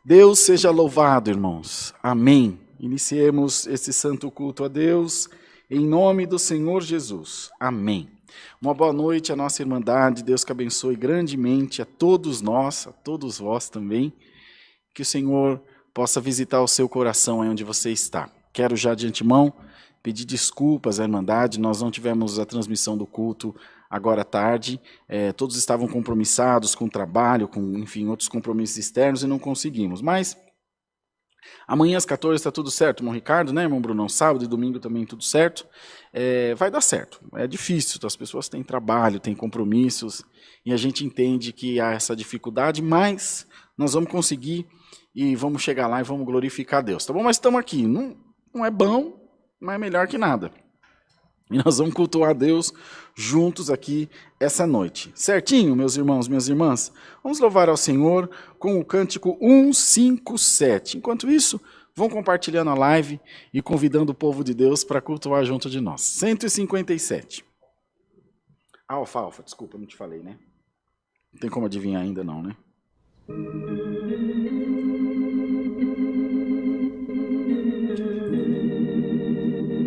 Deus seja louvado, irmãos. Amém. Iniciemos esse santo culto a Deus, em nome do Senhor Jesus. Amém. Uma boa noite à nossa irmandade. Deus que abençoe grandemente a todos nós, a todos vós também. Que o Senhor possa visitar o seu coração aí onde você está. Quero já de antemão pedir desculpas à irmandade. Nós não tivemos a transmissão do culto agora à tarde, todos estavam compromissados com o trabalho, com, enfim, outros compromissos externos e não conseguimos. Mas amanhã às 14 está tudo certo, irmão Ricardo, né, irmão Brunão? Sábado e domingo também tudo certo. Vai dar certo. É difícil, as pessoas têm trabalho, têm compromissos e a gente entende que há essa dificuldade, mas nós vamos conseguir e vamos chegar lá e vamos glorificar a Deus, tá bom? Mas estamos aqui, não é bom, mas é melhor que nada. E nós vamos cultuar a Deus juntos aqui essa noite. Certinho, meus irmãos, minhas irmãs? Vamos louvar ao Senhor com o cântico 157. Enquanto isso, vão compartilhando a live e convidando o povo de Deus para cultuar junto de nós. 157. Alfa, desculpa, não te falei, né? Não tem como adivinhar ainda não, né?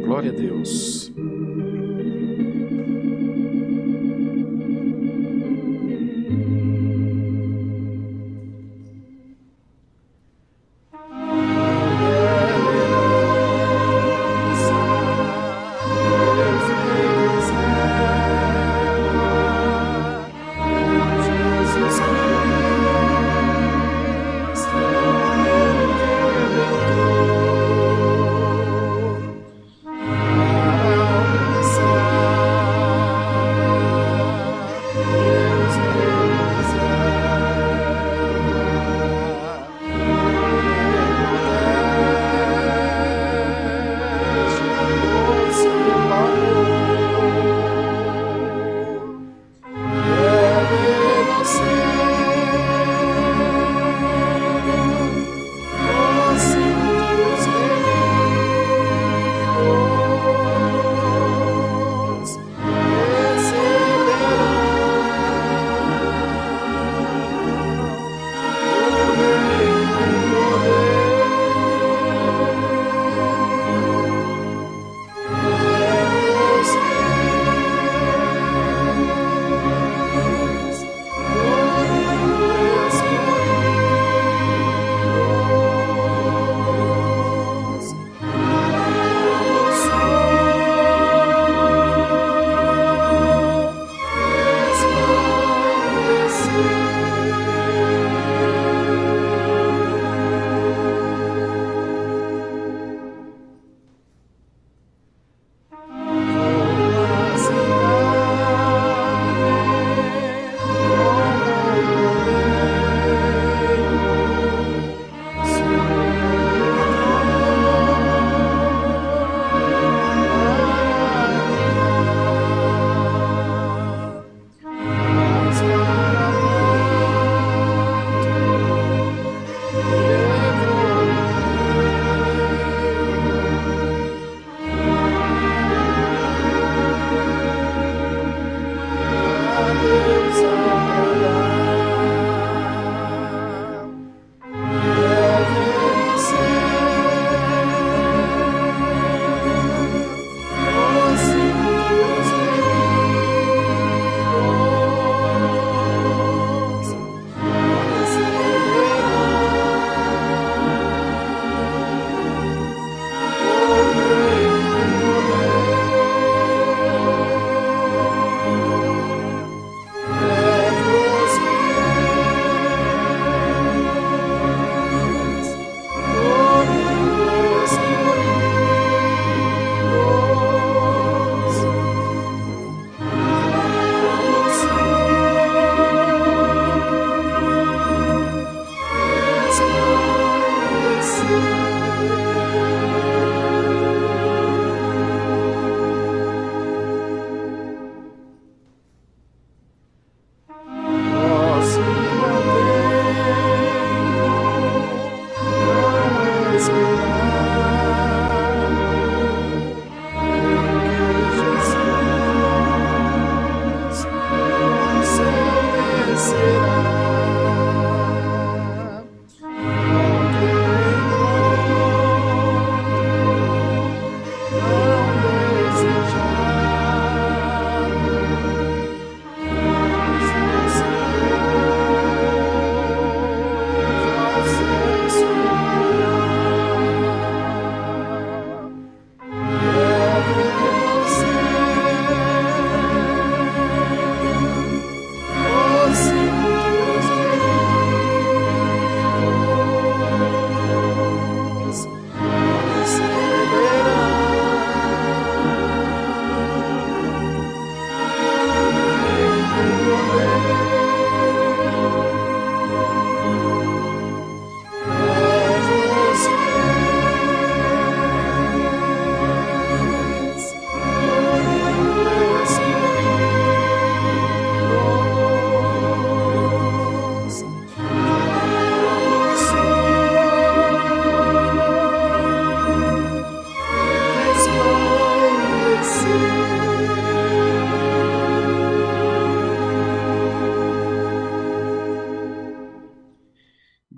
Glória a Deus.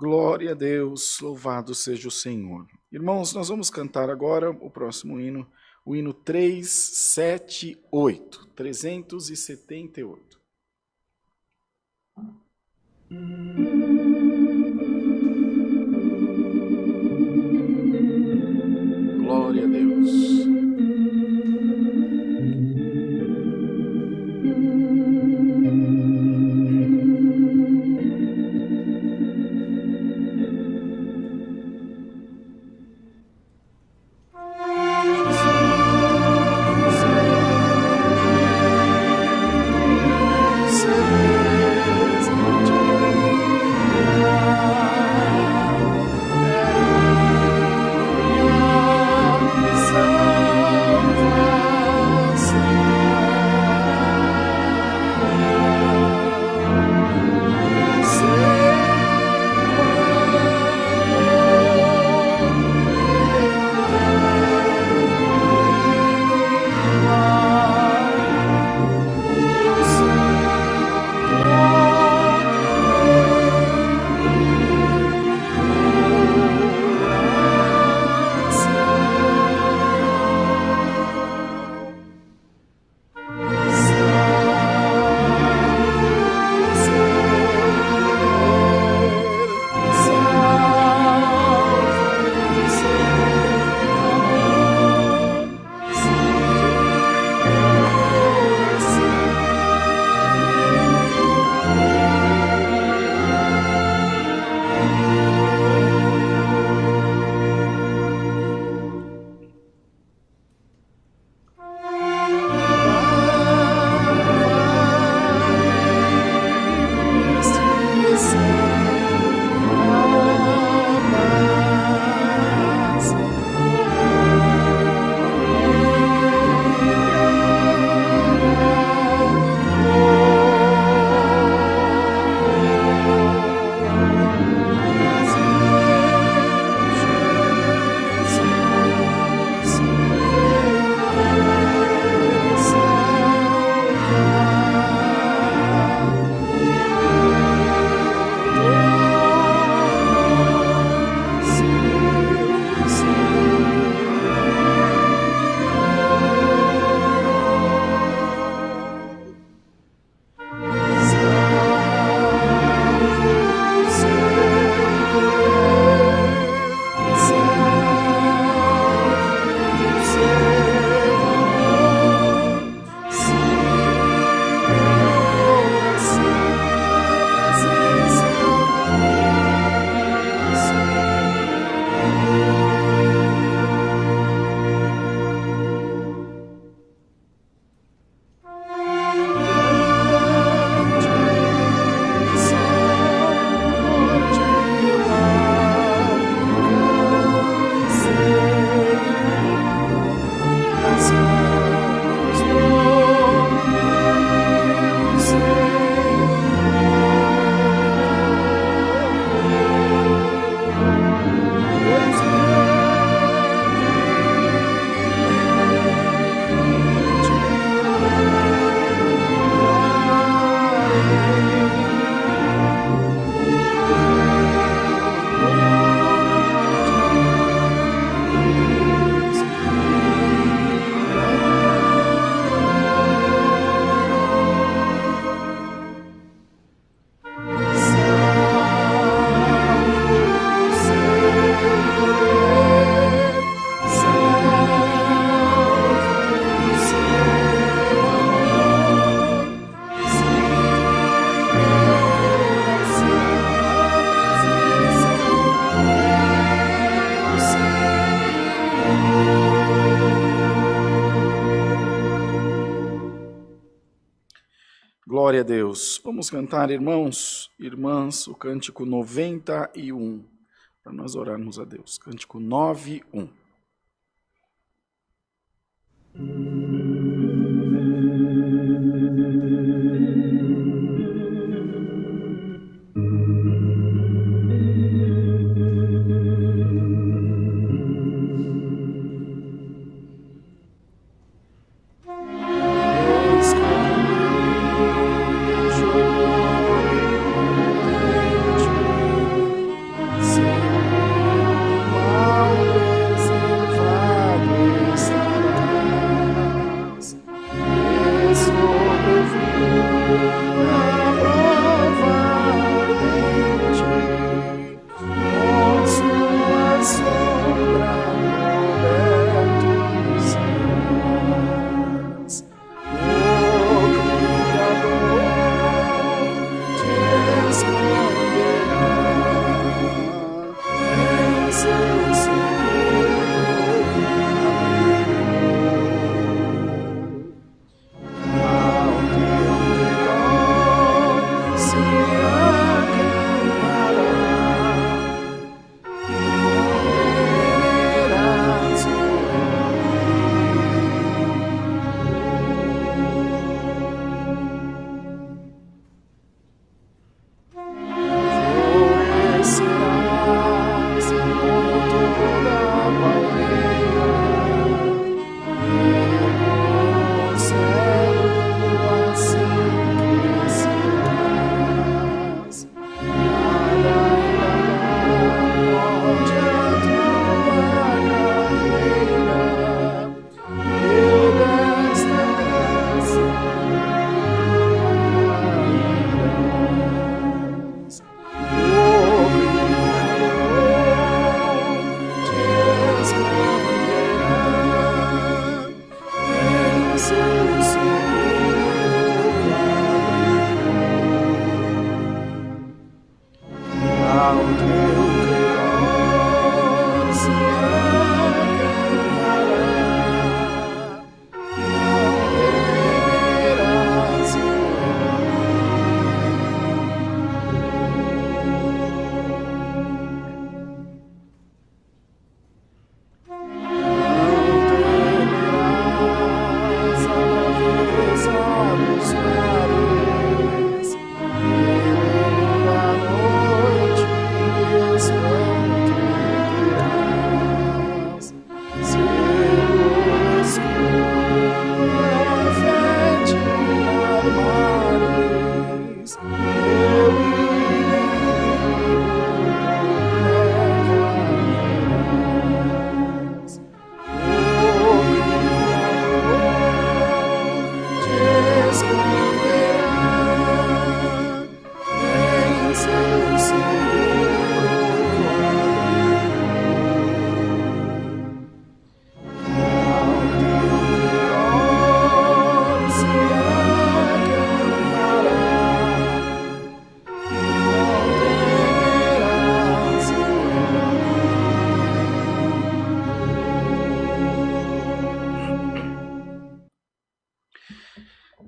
Glória a Deus, louvado seja o Senhor. Irmãos, nós vamos cantar agora o próximo hino, o hino 378, 378. Glória a Deus. Glória a Deus. Vamos cantar, irmãos, irmãs, o cântico 91, para nós orarmos a Deus. Cântico 91.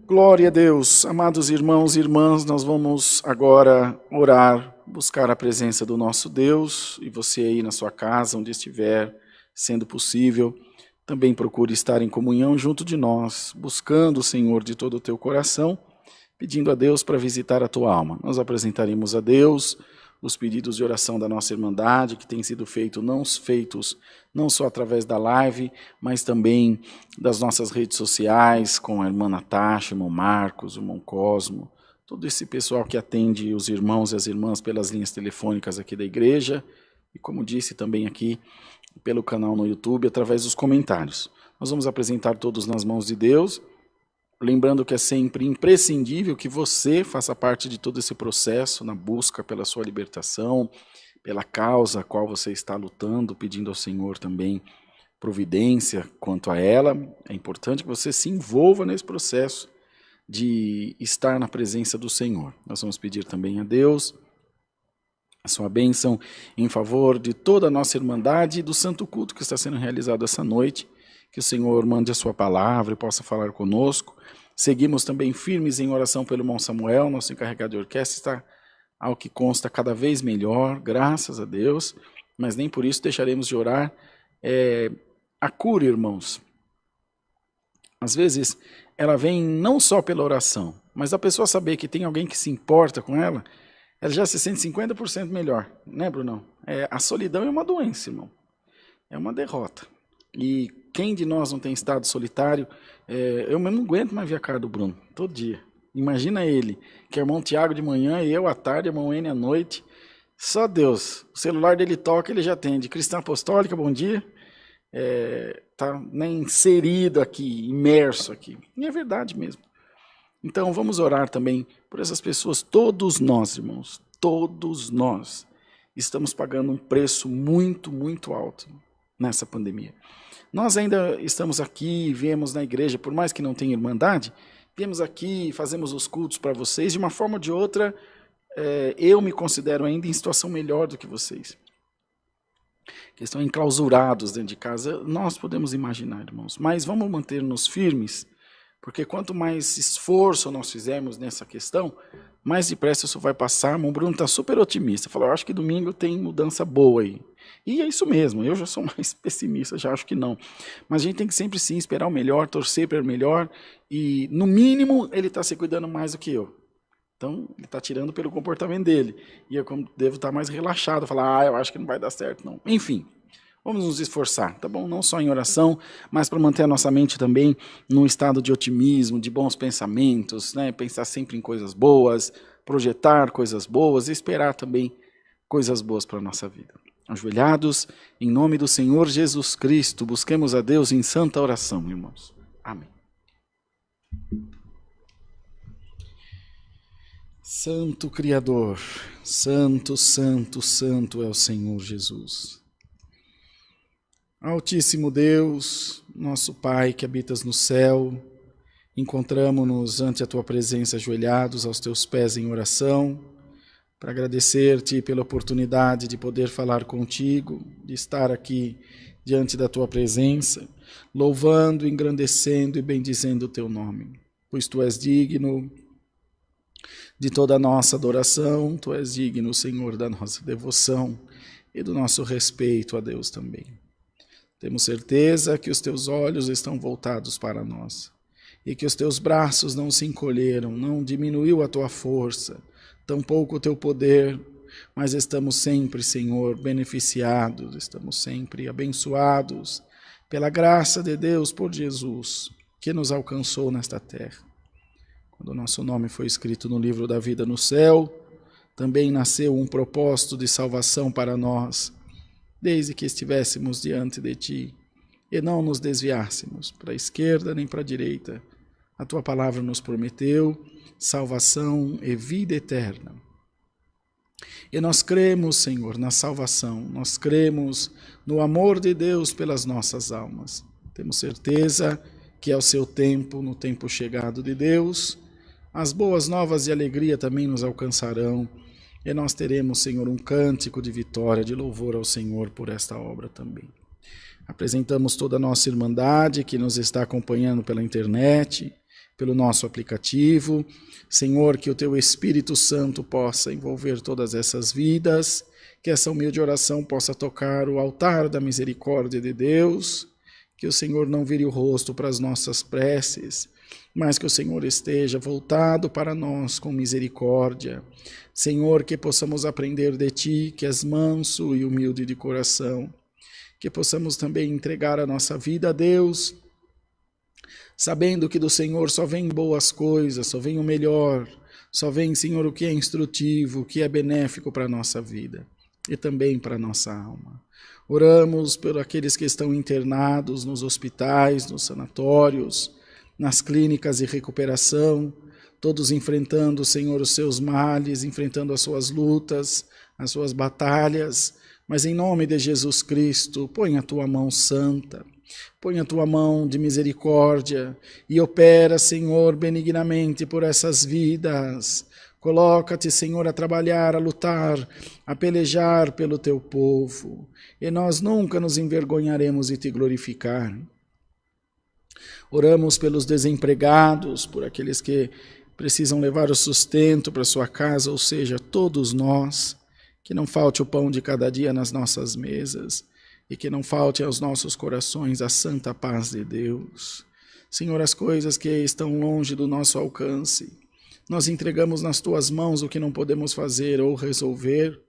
Glória a Deus, amados irmãos e irmãs, nós vamos agora orar, buscar a presença do nosso Deus, e você aí na sua casa, onde estiver, sendo possível, também procure estar em comunhão junto de nós, buscando o Senhor de todo o teu coração, pedindo a Deus para visitar a tua alma. Nós apresentaremos a Deus os pedidos de oração da nossa Irmandade, que têm sido feitos não só através da live, mas também das nossas redes sociais, com a irmã Natasha, o irmão Marcos, o irmão Cosmo, todo esse pessoal que atende os irmãos e as irmãs pelas linhas telefônicas aqui da igreja, e como disse também aqui pelo canal no YouTube, através dos comentários. Nós vamos apresentar todos nas mãos de Deus, lembrando que é sempre imprescindível que você faça parte de todo esse processo na busca pela sua libertação, pela causa a qual você está lutando, pedindo ao Senhor também providência quanto a ela. É importante que você se envolva nesse processo de estar na presença do Senhor. Nós vamos pedir também a Deus a sua bênção em favor de toda a nossa Irmandade e do santo culto que está sendo realizado essa noite. Que o Senhor mande a sua palavra e possa falar conosco. Seguimos também firmes em oração pelo irmão Samuel, nosso encarregado de orquestra, está, ao que consta, cada vez melhor, graças a Deus, mas nem por isso deixaremos de orar. A cura, irmãos, às vezes ela vem não só pela oração, mas a pessoa saber que tem alguém que se importa com ela, ela já se sente 50% melhor, né, Brunão? A solidão é uma doença, irmão, é uma derrota. E quem de nós não tem estado solitário? Eu mesmo não aguento mais ver a cara do Bruno, todo dia. Imagina ele, que é irmão Tiago de manhã, e eu à tarde, irmão N à noite. Só Deus, o celular dele toca, ele já atende. Cristã Apostólica, bom dia. Tá inserido aqui, imerso aqui. E é verdade mesmo. Então vamos orar também por essas pessoas, todos nós, irmãos, todos nós estamos pagando um preço muito, muito alto nessa pandemia. Nós ainda estamos aqui, viemos na igreja, por mais que não tenha Irmandade, viemos aqui, fazemos os cultos para vocês, de uma forma ou de outra, eu me considero ainda em situação melhor do que vocês, que estão enclausurados dentro de casa. Nós podemos imaginar, irmãos, mas vamos manter-nos firmes, porque quanto mais esforço nós fizermos nessa questão, mais depressa isso vai passar. O Bruno está super otimista, falou, eu acho que domingo tem mudança boa aí. E é isso mesmo, eu já sou mais pessimista, já acho que não. Mas a gente tem que sempre sim esperar o melhor, torcer para o melhor, e no mínimo ele está se cuidando mais do que eu. Então ele está tirando pelo comportamento dele. E eu devo estar mais relaxado, falar, eu acho que não vai dar certo não. Enfim, vamos nos esforçar, tá bom? Não só em oração, mas para manter a nossa mente também num estado de otimismo, de bons pensamentos, né? Pensar sempre em coisas boas, projetar coisas boas e esperar também coisas boas para a nossa vida. Ajoelhados, em nome do Senhor Jesus Cristo, busquemos a Deus em santa oração, irmãos. Amém. Santo Criador, santo, santo, santo é o Senhor Jesus. Altíssimo Deus, nosso Pai que habitas no céu, encontramo-nos ante a Tua presença ajoelhados aos Teus pés em oração, para agradecer-te pela oportunidade de poder falar contigo, de estar aqui diante da Tua presença, louvando, engrandecendo e bendizendo o Teu nome, pois Tu és digno de toda a nossa adoração, Tu és digno, Senhor, da nossa devoção e do nosso respeito a Deus também. Temos certeza que os Teus olhos estão voltados para nós e que os Teus braços não se encolheram, não diminuiu a Tua força, tampouco o Teu poder, mas estamos sempre, Senhor, beneficiados, estamos sempre abençoados pela graça de Deus por Jesus, que nos alcançou nesta terra. Quando o nosso nome foi escrito no livro da vida no céu, também nasceu um propósito de salvação para nós, desde que estivéssemos diante de Ti e não nos desviássemos para a esquerda nem para a direita. A Tua palavra nos prometeu salvação e vida eterna. E nós cremos, Senhor, na salvação, nós cremos no amor de Deus pelas nossas almas. Temos certeza que ao seu tempo, no tempo chegado de Deus, as boas novas e alegria também nos alcançarão, e nós teremos, Senhor, um cântico de vitória, de louvor ao Senhor por esta obra também. Apresentamos toda a nossa irmandade que nos está acompanhando pela internet, pelo nosso aplicativo. Senhor, que o Teu Espírito Santo possa envolver todas essas vidas, que essa humilde oração possa tocar o altar da misericórdia de Deus, que o Senhor não vire o rosto para as nossas preces, mas que o Senhor esteja voltado para nós com misericórdia. Senhor, que possamos aprender de Ti, que és manso e humilde de coração, que possamos também entregar a nossa vida a Deus, sabendo que do Senhor só vem boas coisas, só vem o melhor, só vem, Senhor, o que é instrutivo, o que é benéfico para a nossa vida e também para a nossa alma. Oramos por aqueles que estão internados nos hospitais, nos sanatórios, nas clínicas de recuperação, todos enfrentando, Senhor, os seus males, enfrentando as suas lutas, as suas batalhas, mas em nome de Jesus Cristo, põe a Tua mão santa, põe a Tua mão de misericórdia e opera, Senhor, benignamente por essas vidas. Coloca-te, Senhor, a trabalhar, a lutar, a pelejar pelo Teu povo, e nós nunca nos envergonharemos de Te glorificar. Oramos pelos desempregados, por aqueles que precisam levar o sustento para sua casa, ou seja, todos nós, que não falte o pão de cada dia nas nossas mesas e que não falte aos nossos corações a santa paz de Deus. Senhor, as coisas que estão longe do nosso alcance, nós entregamos nas Tuas mãos o que não podemos fazer ou resolver,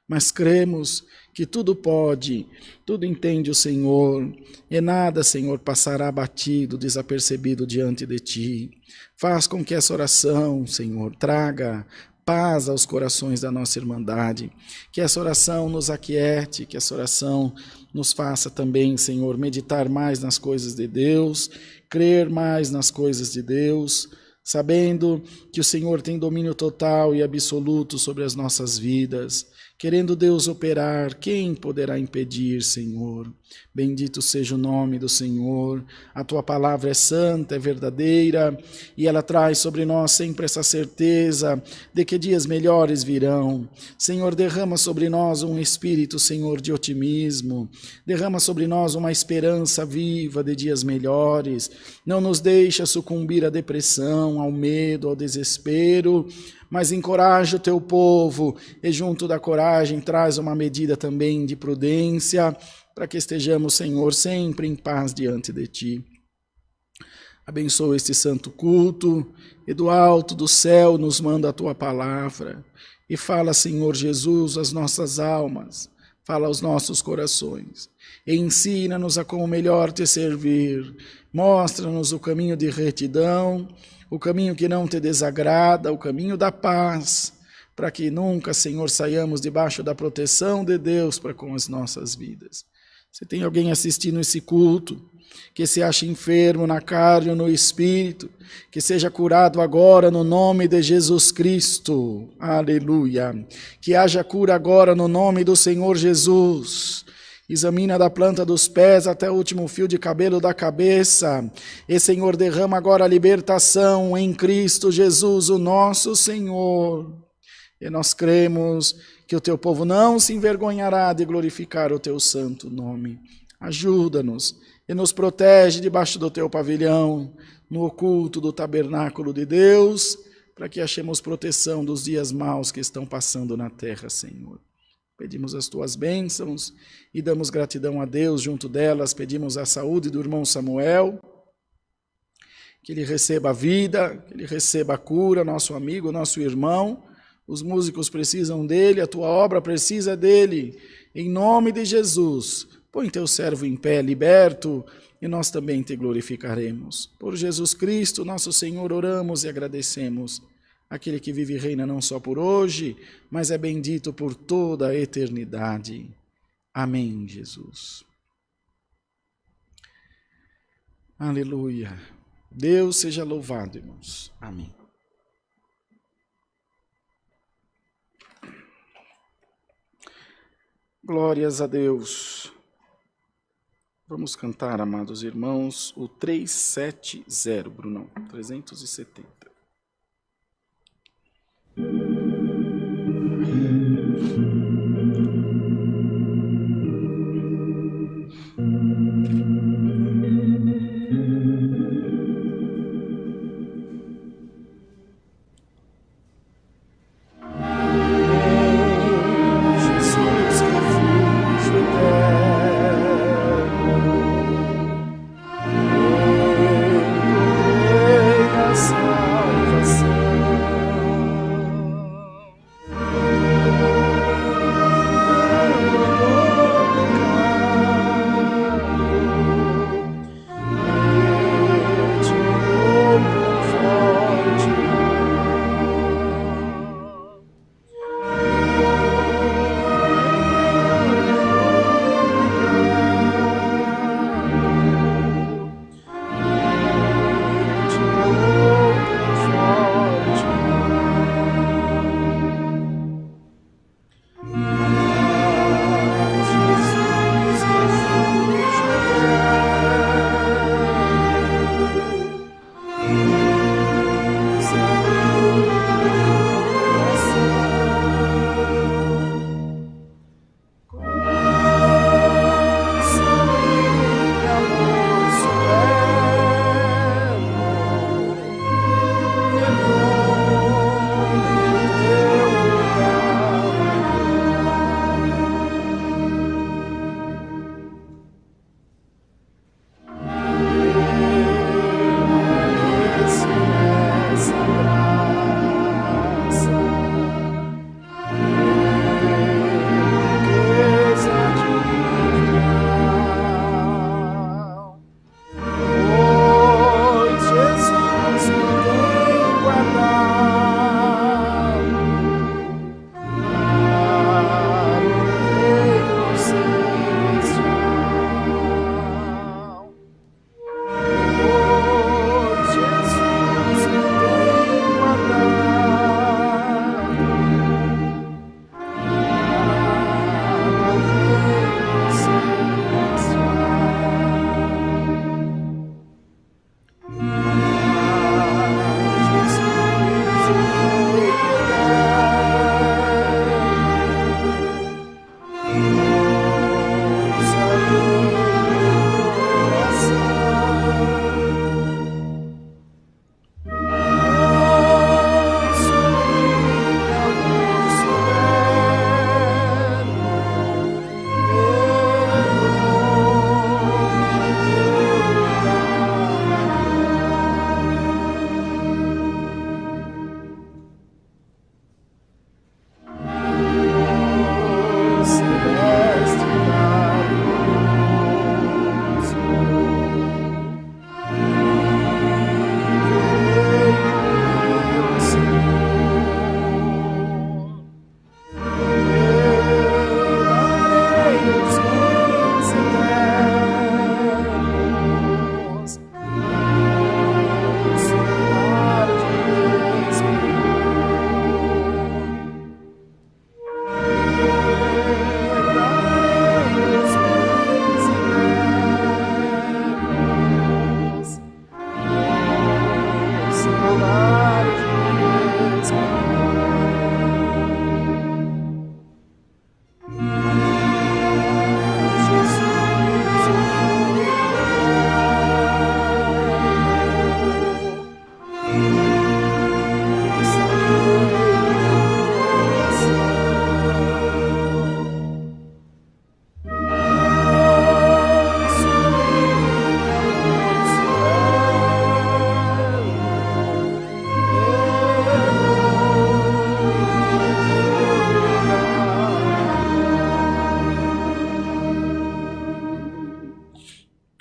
mas cremos que tudo pode, tudo entende o Senhor, e nada, Senhor, passará batido, desapercebido diante de Ti. Faz com que essa oração, Senhor, traga paz aos corações da nossa irmandade, que essa oração nos aquiete, que essa oração nos faça também, Senhor, meditar mais nas coisas de Deus, crer mais nas coisas de Deus, sabendo que o Senhor tem domínio total e absoluto sobre as nossas vidas. Querendo Deus operar, quem poderá impedir, Senhor? Bendito seja o nome do Senhor. A Tua palavra é santa, é verdadeira, e ela traz sobre nós sempre essa certeza de que dias melhores virão. Senhor, derrama sobre nós um espírito, Senhor, de otimismo. Derrama sobre nós uma esperança viva de dias melhores. Não nos deixa sucumbir à depressão, ao medo, ao desespero, mas encoraja o Teu povo e junto da coragem traz uma medida também de prudência para que estejamos, Senhor, sempre em paz diante de Ti. Abençoa este santo culto e do alto do céu nos manda a Tua palavra e fala, Senhor Jesus, às nossas almas, fala aos nossos corações e ensina-nos a como melhor Te servir. Mostra-nos o caminho de retidão, o caminho que não Te desagrada, o caminho da paz, para que nunca, Senhor, saiamos debaixo da proteção de Deus para com as nossas vidas. Se tem alguém assistindo esse culto, que se acha enfermo na carne ou no espírito, que seja curado agora no nome de Jesus Cristo. Aleluia. Que haja cura agora no nome do Senhor Jesus. Examina da planta dos pés até o último fio de cabelo da cabeça. E, Senhor, derrama agora a libertação em Cristo Jesus, o nosso Senhor. E nós cremos que o Teu povo não se envergonhará de glorificar o Teu santo nome. Ajuda-nos e nos protege debaixo do Teu pavilhão, no oculto do tabernáculo de Deus, para que achemos proteção dos dias maus que estão passando na terra, Senhor. Pedimos as Tuas bênçãos e damos gratidão a Deus. Junto delas pedimos a saúde do irmão Samuel, que ele receba a vida, que ele receba a cura, nosso amigo, nosso irmão. Os músicos precisam dele, a Tua obra precisa dele. Em nome de Jesus, põe Teu servo em pé, liberto, e nós também Te glorificaremos. Por Jesus Cristo, nosso Senhor, oramos e agradecemos. Aquele que vive e reina não só por hoje, mas é bendito por toda a eternidade. Amém, Jesus. Aleluia. Deus seja louvado, irmãos. Amém. Glórias a Deus. Vamos cantar, amados irmãos, o 370, Brunão, 370.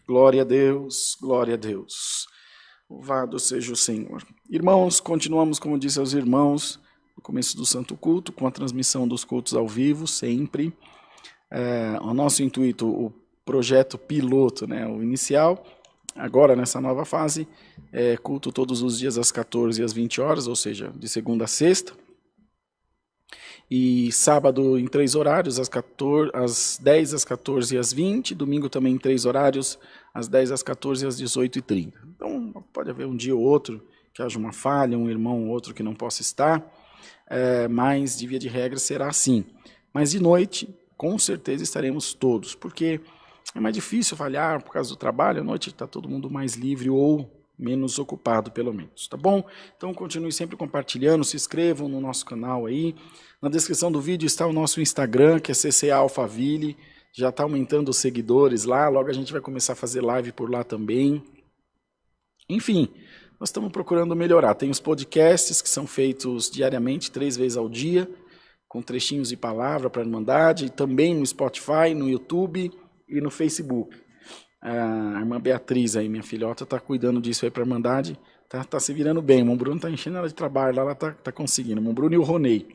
Glória a Deus, glória a Deus. Louvado seja o Senhor. Irmãos, continuamos, como disse aos irmãos, no começo do Santo Culto, com a transmissão dos cultos ao vivo, sempre. O nosso intuito, o projeto piloto, né, o inicial, agora nessa nova fase, é culto todos os dias às 14 e às 20 horas, ou seja, de segunda a sexta. E sábado em 3 horários, às 10, às 14 e às 20. Domingo também em 3 horários, às 10, às 14 e às 18h30. Então, pode haver um dia ou outro que haja uma falha, um irmão ou outro que não possa estar, mas de via de regra será assim. Mas de noite, com certeza estaremos todos, porque é mais difícil falhar por causa do trabalho, à noite está todo mundo mais livre ou menos ocupado, pelo menos, tá bom? Então continue sempre compartilhando, se inscrevam no nosso canal aí. Na descrição do vídeo está o nosso Instagram, que é CCA Alphaville, já está aumentando os seguidores lá, logo a gente vai começar a fazer live por lá também. Enfim, nós estamos procurando melhorar. Tem os podcasts que são feitos diariamente, 3 vezes ao dia, com trechinhos de palavra para a Irmandade, também no Spotify, no YouTube e no Facebook. A irmã Beatriz, aí, minha filhota, está cuidando disso aí para a Irmandade, tá se virando bem. O irmão Bruno está enchendo ela de trabalho, lá ela tá conseguindo. O irmão Bruno e o Ronei.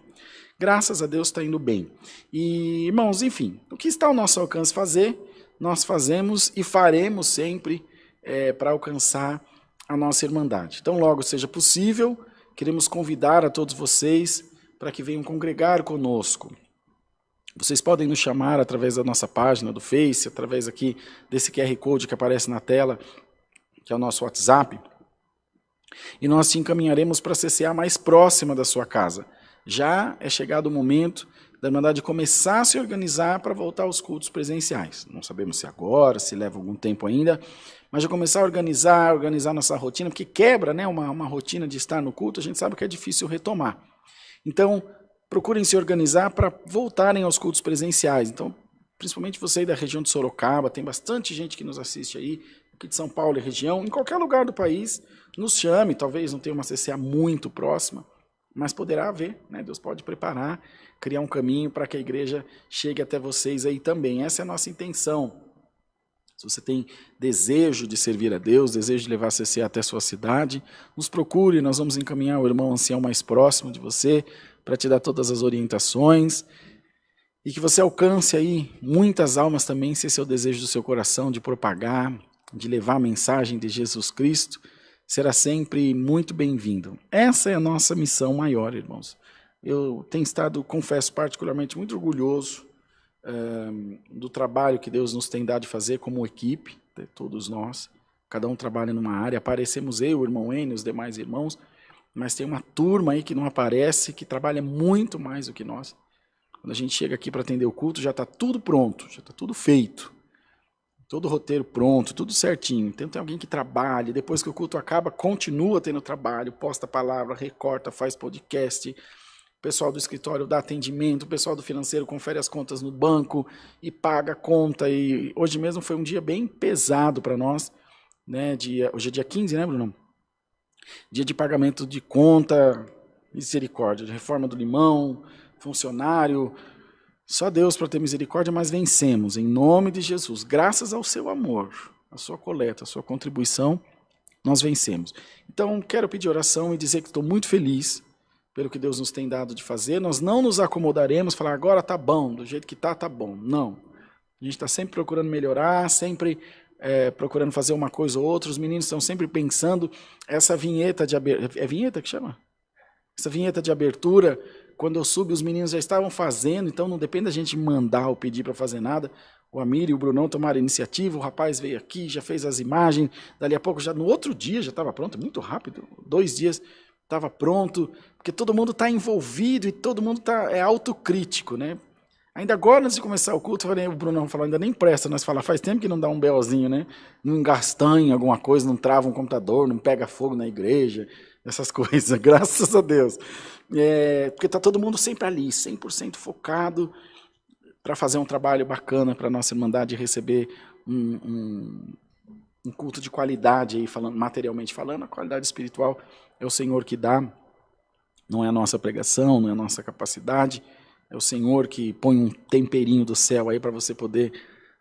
Graças a Deus está indo bem. E, irmãos, enfim, o que está ao nosso alcance fazer, nós fazemos e faremos sempre para alcançar a nossa Irmandade. Então, logo seja possível, queremos convidar a todos vocês para que venham congregar conosco. Vocês podem nos chamar através da nossa página do Face, através aqui desse QR Code que aparece na tela, que é o nosso WhatsApp, e nós te encaminharemos para a CCA mais próxima da sua casa. Já é chegado o momento da Irmandade começar a se organizar para voltar aos cultos presenciais. Não sabemos se agora, se leva algum tempo ainda, mas já começar a organizar nossa rotina, porque quebra, né, uma rotina de estar no culto, a gente sabe que é difícil retomar. Então, procurem se organizar para voltarem aos cultos presenciais. Então, principalmente você aí da região de Sorocaba, tem bastante gente que nos assiste aí, aqui de São Paulo e região, em qualquer lugar do país, nos chame, talvez não tenha uma CCA muito próxima, mas poderá haver, né? Deus pode preparar, criar um caminho para que a igreja chegue até vocês aí também. Essa é a nossa intenção. Se você tem desejo de servir a Deus, desejo de levar a CCA até a sua cidade, nos procure, nós vamos encaminhar o irmão ancião mais próximo de você, para te dar todas as orientações, e que você alcance aí muitas almas também, se esse é o desejo do seu coração, de propagar, de levar a mensagem de Jesus Cristo, será sempre muito bem-vindo. Essa é a nossa missão maior, irmãos. Eu tenho estado, confesso, particularmente muito orgulhoso do trabalho que Deus nos tem dado de fazer como equipe, todos nós, cada um trabalha numa área, aparecemos eu, o irmão Enio, os demais irmãos, mas tem uma turma aí que não aparece, que trabalha muito mais do que nós. Quando a gente chega aqui para atender o culto, já está tudo pronto, já está tudo feito. Todo o roteiro pronto, tudo certinho. Então tem alguém que trabalha, depois que o culto acaba, continua tendo trabalho, posta a palavra, recorta, faz podcast. O pessoal do escritório dá atendimento, o pessoal do financeiro confere as contas no banco e paga a conta. E hoje mesmo foi um dia bem pesado para nós, né? Hoje é dia 15, né, Bruno? Dia de pagamento de conta, misericórdia, de reforma do limão, funcionário. Só Deus para ter misericórdia, mas vencemos, em nome de Jesus. Graças ao seu amor, a sua coleta, a sua contribuição, nós vencemos. Então, quero pedir oração e dizer que estou muito feliz pelo que Deus nos tem dado de fazer. Nós não nos acomodaremos, falar agora tá bom, do jeito que tá bom. Não. A gente está sempre procurando melhorar, sempre procurando fazer uma coisa ou outra. Os meninos estão sempre pensando. Essa vinheta de abertura... É vinheta que chama? Essa vinheta de abertura, quando eu subi, os meninos já estavam fazendo, então não depende da gente mandar ou pedir para fazer nada. O Amir e o Brunão tomaram a iniciativa, o rapaz veio aqui, já fez as imagens, dali a pouco, já no outro dia já estava pronto, muito rápido, 2 dias estava pronto, porque todo mundo está envolvido e todo mundo é autocrítico, né? Ainda agora, antes de começar o culto, o Brunão falou, ainda nem presta nós falar, faz tempo que não dá um belzinho, né? Não gastanha alguma coisa, não trava um computador, não pega fogo na igreja, essas coisas, graças a Deus. Porque está todo mundo sempre ali, 100% focado para fazer um trabalho bacana para a nossa Irmandade receber um culto de qualidade, aí, materialmente falando, a qualidade espiritual é o Senhor que dá, não é a nossa pregação, não é a nossa capacidade, é o Senhor que põe um temperinho do céu aí para você poder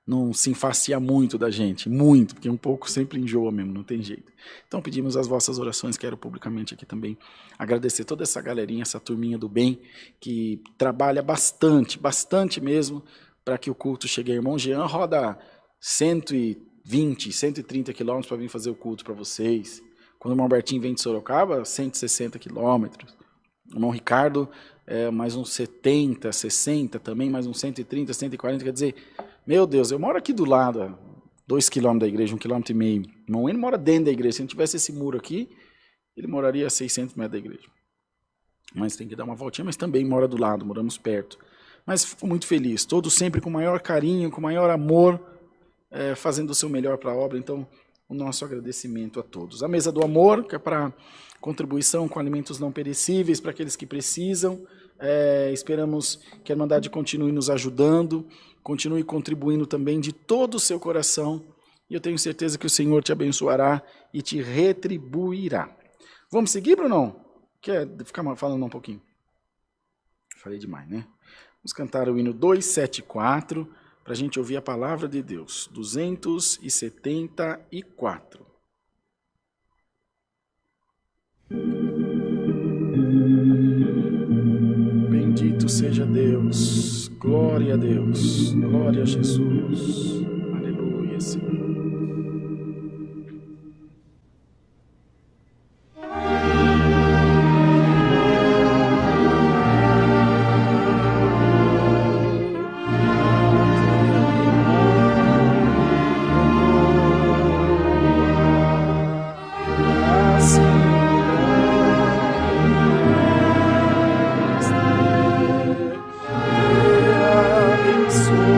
não se enfaciar muito da gente, muito, porque um pouco sempre enjoa mesmo, não tem jeito. Então pedimos as vossas orações, quero publicamente aqui também agradecer toda essa galerinha, essa turminha do bem, que trabalha bastante, bastante mesmo, para que o culto chegue. Irmão Jean roda 120, 130 quilômetros para vir fazer o culto para vocês. Quando o irmão Albertinho vem de Sorocaba, 160 quilômetros. O irmão Ricardo mais uns 70, 60 também, mais uns 130, 140, quer dizer, meu Deus, eu moro aqui do lado, 2 quilômetros da igreja, 1,5 km. Irmão N mora dentro da igreja, se não tivesse esse muro aqui, ele moraria a 600 metros da igreja. Mas tem que dar uma voltinha, mas também mora do lado, moramos perto. Mas fico muito feliz, todos sempre com maior carinho, com maior amor, fazendo o seu melhor para a obra, então o nosso agradecimento a todos. A mesa do amor, que é para contribuição com alimentos não perecíveis para aqueles que precisam. Esperamos que a Irmandade continue nos ajudando, continue contribuindo também de todo o seu coração, e eu tenho certeza que o Senhor te abençoará e te retribuirá. Vamos seguir, Bruno? Quer ficar falando um pouquinho? Falei demais, né? Vamos cantar o hino 274, para a gente ouvir a palavra de Deus. 274. Bendito seja Deus, glória a Deus, glória a Jesus, aleluia, Senhor. Abençoa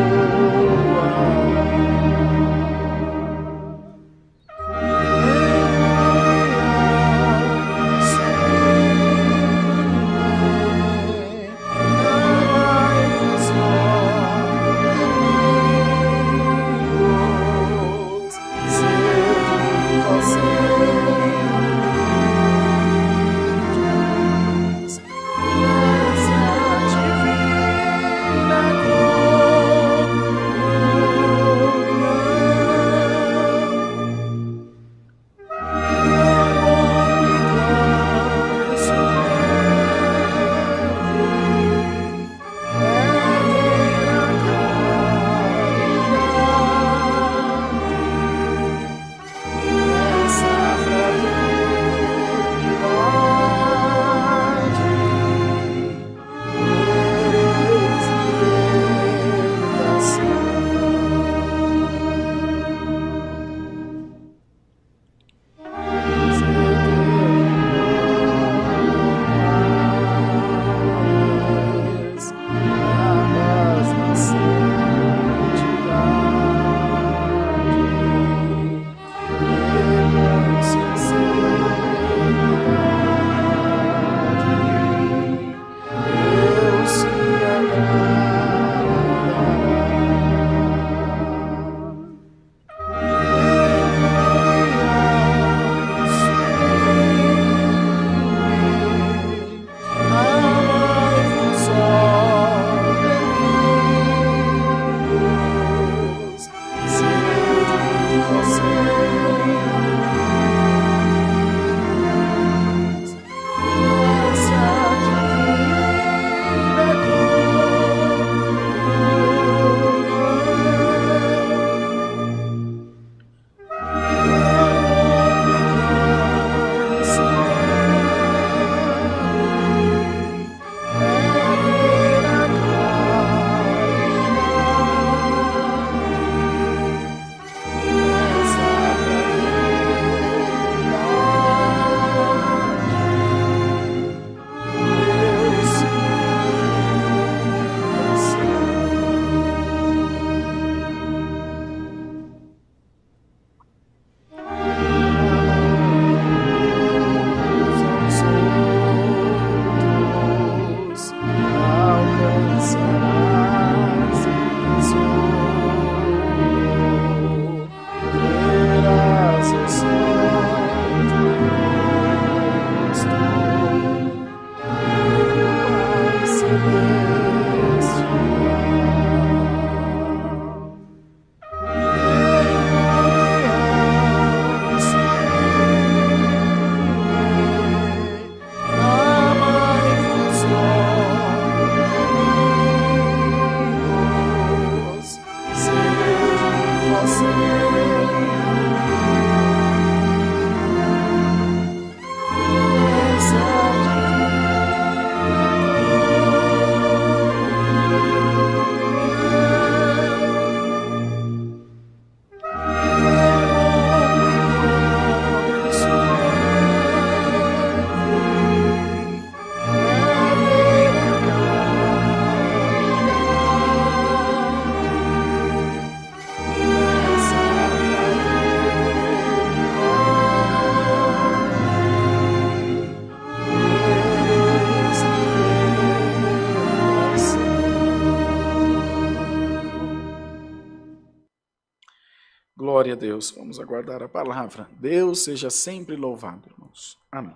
Glória a Deus. Vamos aguardar a palavra. Deus seja sempre louvado, irmãos. Amém.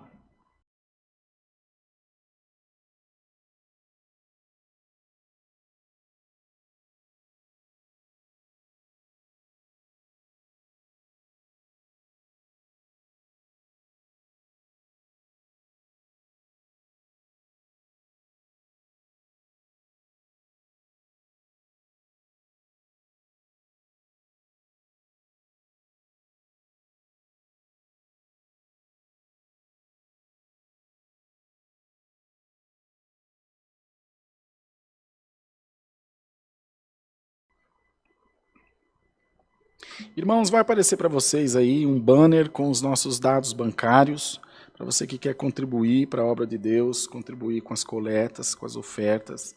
Irmãos, vai aparecer para vocês aí um banner com os nossos dados bancários, para você que quer contribuir para a obra de Deus, contribuir com as coletas, com as ofertas.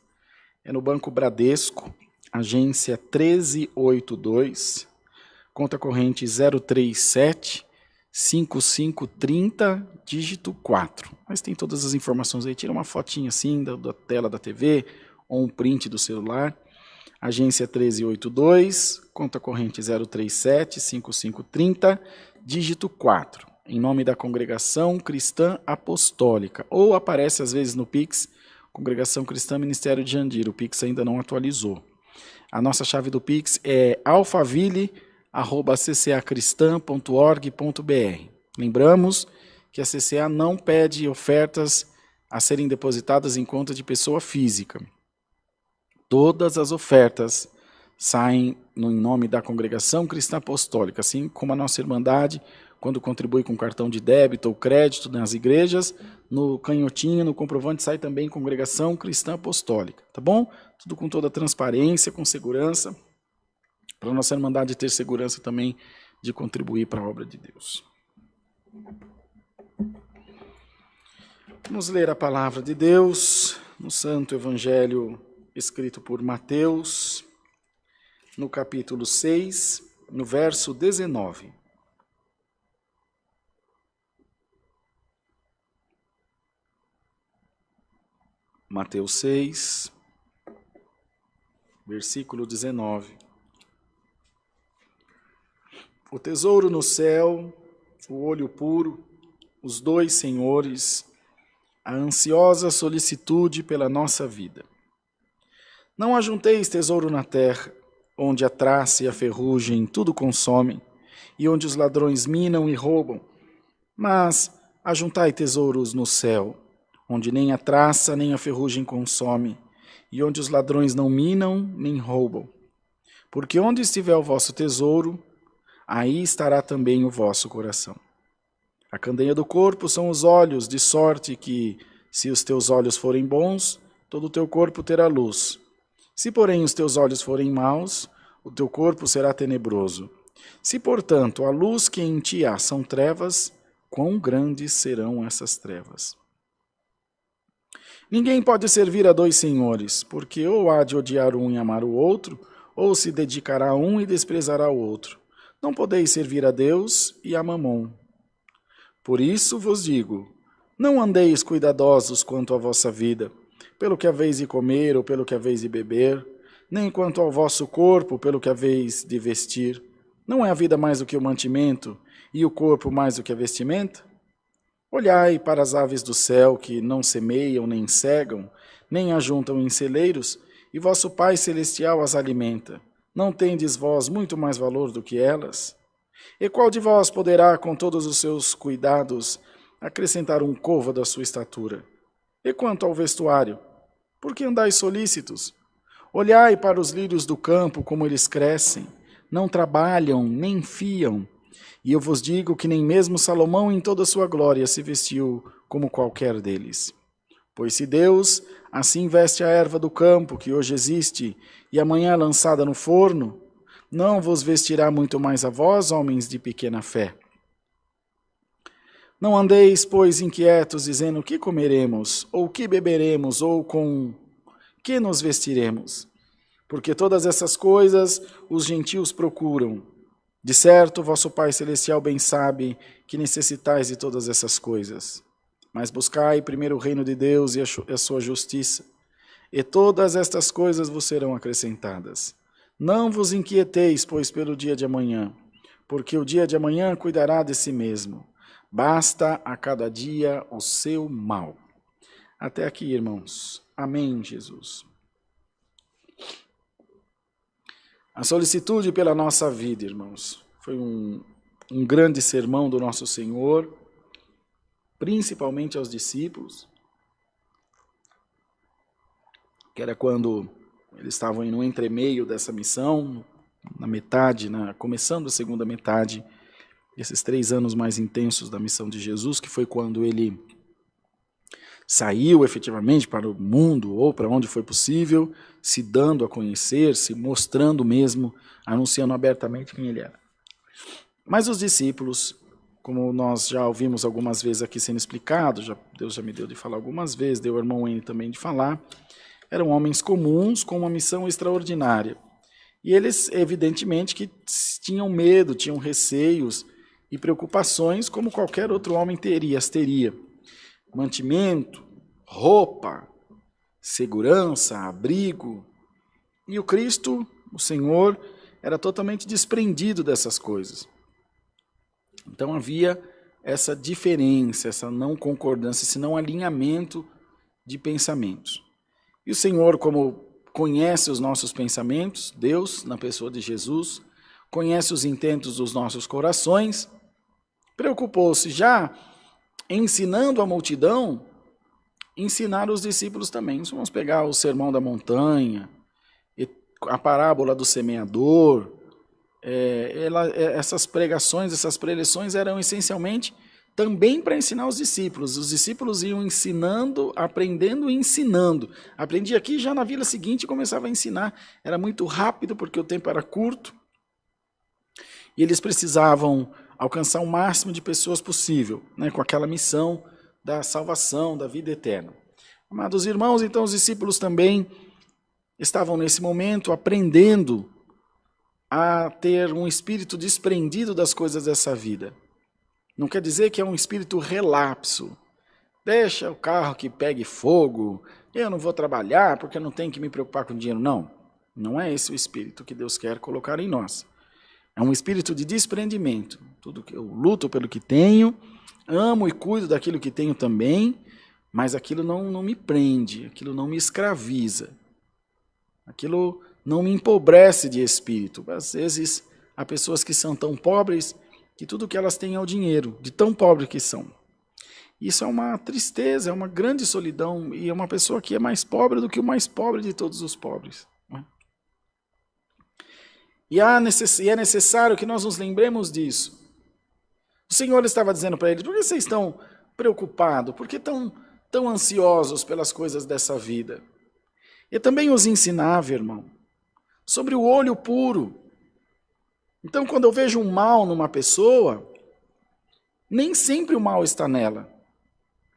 É no Banco Bradesco, agência 1382, conta corrente 037 5530, dígito 4. Mas tem todas as informações aí, tira uma fotinha assim da tela da TV ou um print do celular. Agência 1382, conta corrente 037 5530, dígito 4, em nome da Congregação Cristã Apostólica, ou aparece às vezes no Pix, Congregação Cristã Ministério de Jandira, o Pix ainda não atualizou. A nossa chave do Pix é alfaville@ccacristã.org.br. Lembramos que a CCA não pede ofertas a serem depositadas em conta de pessoa física. Todas as ofertas saem em nome da Congregação Cristã Apostólica, assim como a nossa Irmandade, quando contribui com cartão de débito ou crédito nas igrejas, no canhotinho, no comprovante, sai também Congregação Cristã Apostólica, tá bom? Tudo com toda transparência, com segurança, para a nossa Irmandade ter segurança também de contribuir para a obra de Deus. Vamos ler a palavra de Deus no Santo Evangelho escrito por Mateus, no capítulo 6, no verso 19. Mateus 6, versículo 19. O tesouro no céu, o olho puro, os dois senhores, a ansiosa solicitude pela nossa vida. Não ajunteis tesouro na terra, onde a traça e a ferrugem tudo consomem, e onde os ladrões minam e roubam, mas ajuntai tesouros no céu, onde nem a traça nem a ferrugem consome, e onde os ladrões não minam nem roubam. Porque onde estiver o vosso tesouro, aí estará também o vosso coração. A candeia do corpo são os olhos, de sorte que, se os teus olhos forem bons, todo o teu corpo terá luz. Se, porém, os teus olhos forem maus, o teu corpo será tenebroso. Se, portanto, a luz que em ti há são trevas, quão grandes serão essas trevas? Ninguém pode servir a dois senhores, porque ou há de odiar um e amar o outro, ou se dedicará a um e desprezará o outro. Não podeis servir a Deus e a Mamon. Por isso vos digo, não andeis cuidadosos quanto à vossa vida, pelo que haveis de comer ou pelo que haveis de beber, nem quanto ao vosso corpo, pelo que haveis de vestir. Não é a vida mais do que o mantimento, e o corpo mais do que a vestimenta? Olhai para as aves do céu, que não semeiam, nem cegam, nem ajuntam em celeiros, e vosso Pai Celestial as alimenta. Não tendes vós muito mais valor do que elas? E qual de vós poderá, com todos os seus cuidados, acrescentar um côvado à sua estatura? E quanto ao vestuário? Por que andais solícitos? Olhai para os lírios do campo, como eles crescem. Não trabalham, nem fiam. E eu vos digo que nem mesmo Salomão em toda a sua glória se vestiu como qualquer deles. Pois se Deus assim veste a erva do campo, que hoje existe, e amanhã é lançada no forno, não vos vestirá muito mais a vós, homens de pequena fé. Não andeis, pois, inquietos, dizendo: que comeremos, ou que beberemos, ou com que nos vestiremos? Porque todas essas coisas os gentios procuram. De certo, vosso Pai Celestial bem sabe que necessitais de todas essas coisas. Mas buscai primeiro o reino de Deus e a sua justiça, e todas estas coisas vos serão acrescentadas. Não vos inquieteis, pois, pelo dia de amanhã, porque o dia de amanhã cuidará de si mesmo. Basta a cada dia o seu mal. Até aqui, irmãos. Amém, Jesus. A solicitude pela nossa vida, irmãos, foi um grande sermão do nosso Senhor, principalmente aos discípulos, que era quando eles estavam no entremeio dessa missão, na metade, começando a segunda metade, esses 3 anos mais intensos da missão de Jesus, que foi quando ele saiu efetivamente para o mundo, ou para onde foi possível, se dando a conhecer, se mostrando mesmo, anunciando abertamente quem ele era. Mas os discípulos, como nós já ouvimos algumas vezes aqui sendo explicado, Deus já me deu de falar algumas vezes, deu ao irmão N também de falar, eram homens comuns com uma missão extraordinária. E eles, evidentemente, que tinham medo, tinham receios e preocupações, como qualquer outro homem teria. Mantimento, roupa, segurança, abrigo. E o Cristo, o Senhor, era totalmente desprendido dessas coisas. Então havia essa diferença, essa não concordância, esse não alinhamento de pensamentos. E o Senhor, como conhece os nossos pensamentos, Deus, na pessoa de Jesus, conhece os intentos dos nossos corações, preocupou-se já, ensinando a multidão, ensinar os discípulos também. Vamos pegar o Sermão da Montanha, a parábola do semeador. Essas pregações, essas preleções eram essencialmente também para ensinar os discípulos. Os discípulos iam ensinando, aprendendo e ensinando. Aprendi aqui, já na vila seguinte começava a ensinar. Era muito rápido porque o tempo era curto. E eles precisavam alcançar o máximo de pessoas possível, com aquela missão da salvação, da vida eterna. Amados irmãos, então os discípulos também estavam nesse momento aprendendo a ter um espírito desprendido das coisas dessa vida. Não quer dizer que é um espírito relapso. Deixa o carro que pegue fogo, eu não vou trabalhar porque eu não tenho que me preocupar com dinheiro. Não, não é esse o espírito que Deus quer colocar em nós. É um espírito de desprendimento. Tudo que eu luto pelo que tenho, amo e cuido daquilo que tenho também, mas aquilo não me prende, aquilo não me escraviza. Aquilo não me empobrece de espírito. Às vezes, há pessoas que são tão pobres que tudo que elas têm é o dinheiro, de tão pobre que são. Isso é uma tristeza, é uma grande solidão, e é uma pessoa que é mais pobre do que o mais pobre de todos os pobres. E é necessário que nós nos lembremos disso. O Senhor estava dizendo para eles: por que vocês estão preocupados? Por que estão tão ansiosos pelas coisas dessa vida? E também os ensinava, irmão, sobre o olho puro. Então, quando eu vejo um mal numa pessoa, nem sempre o mal está nela.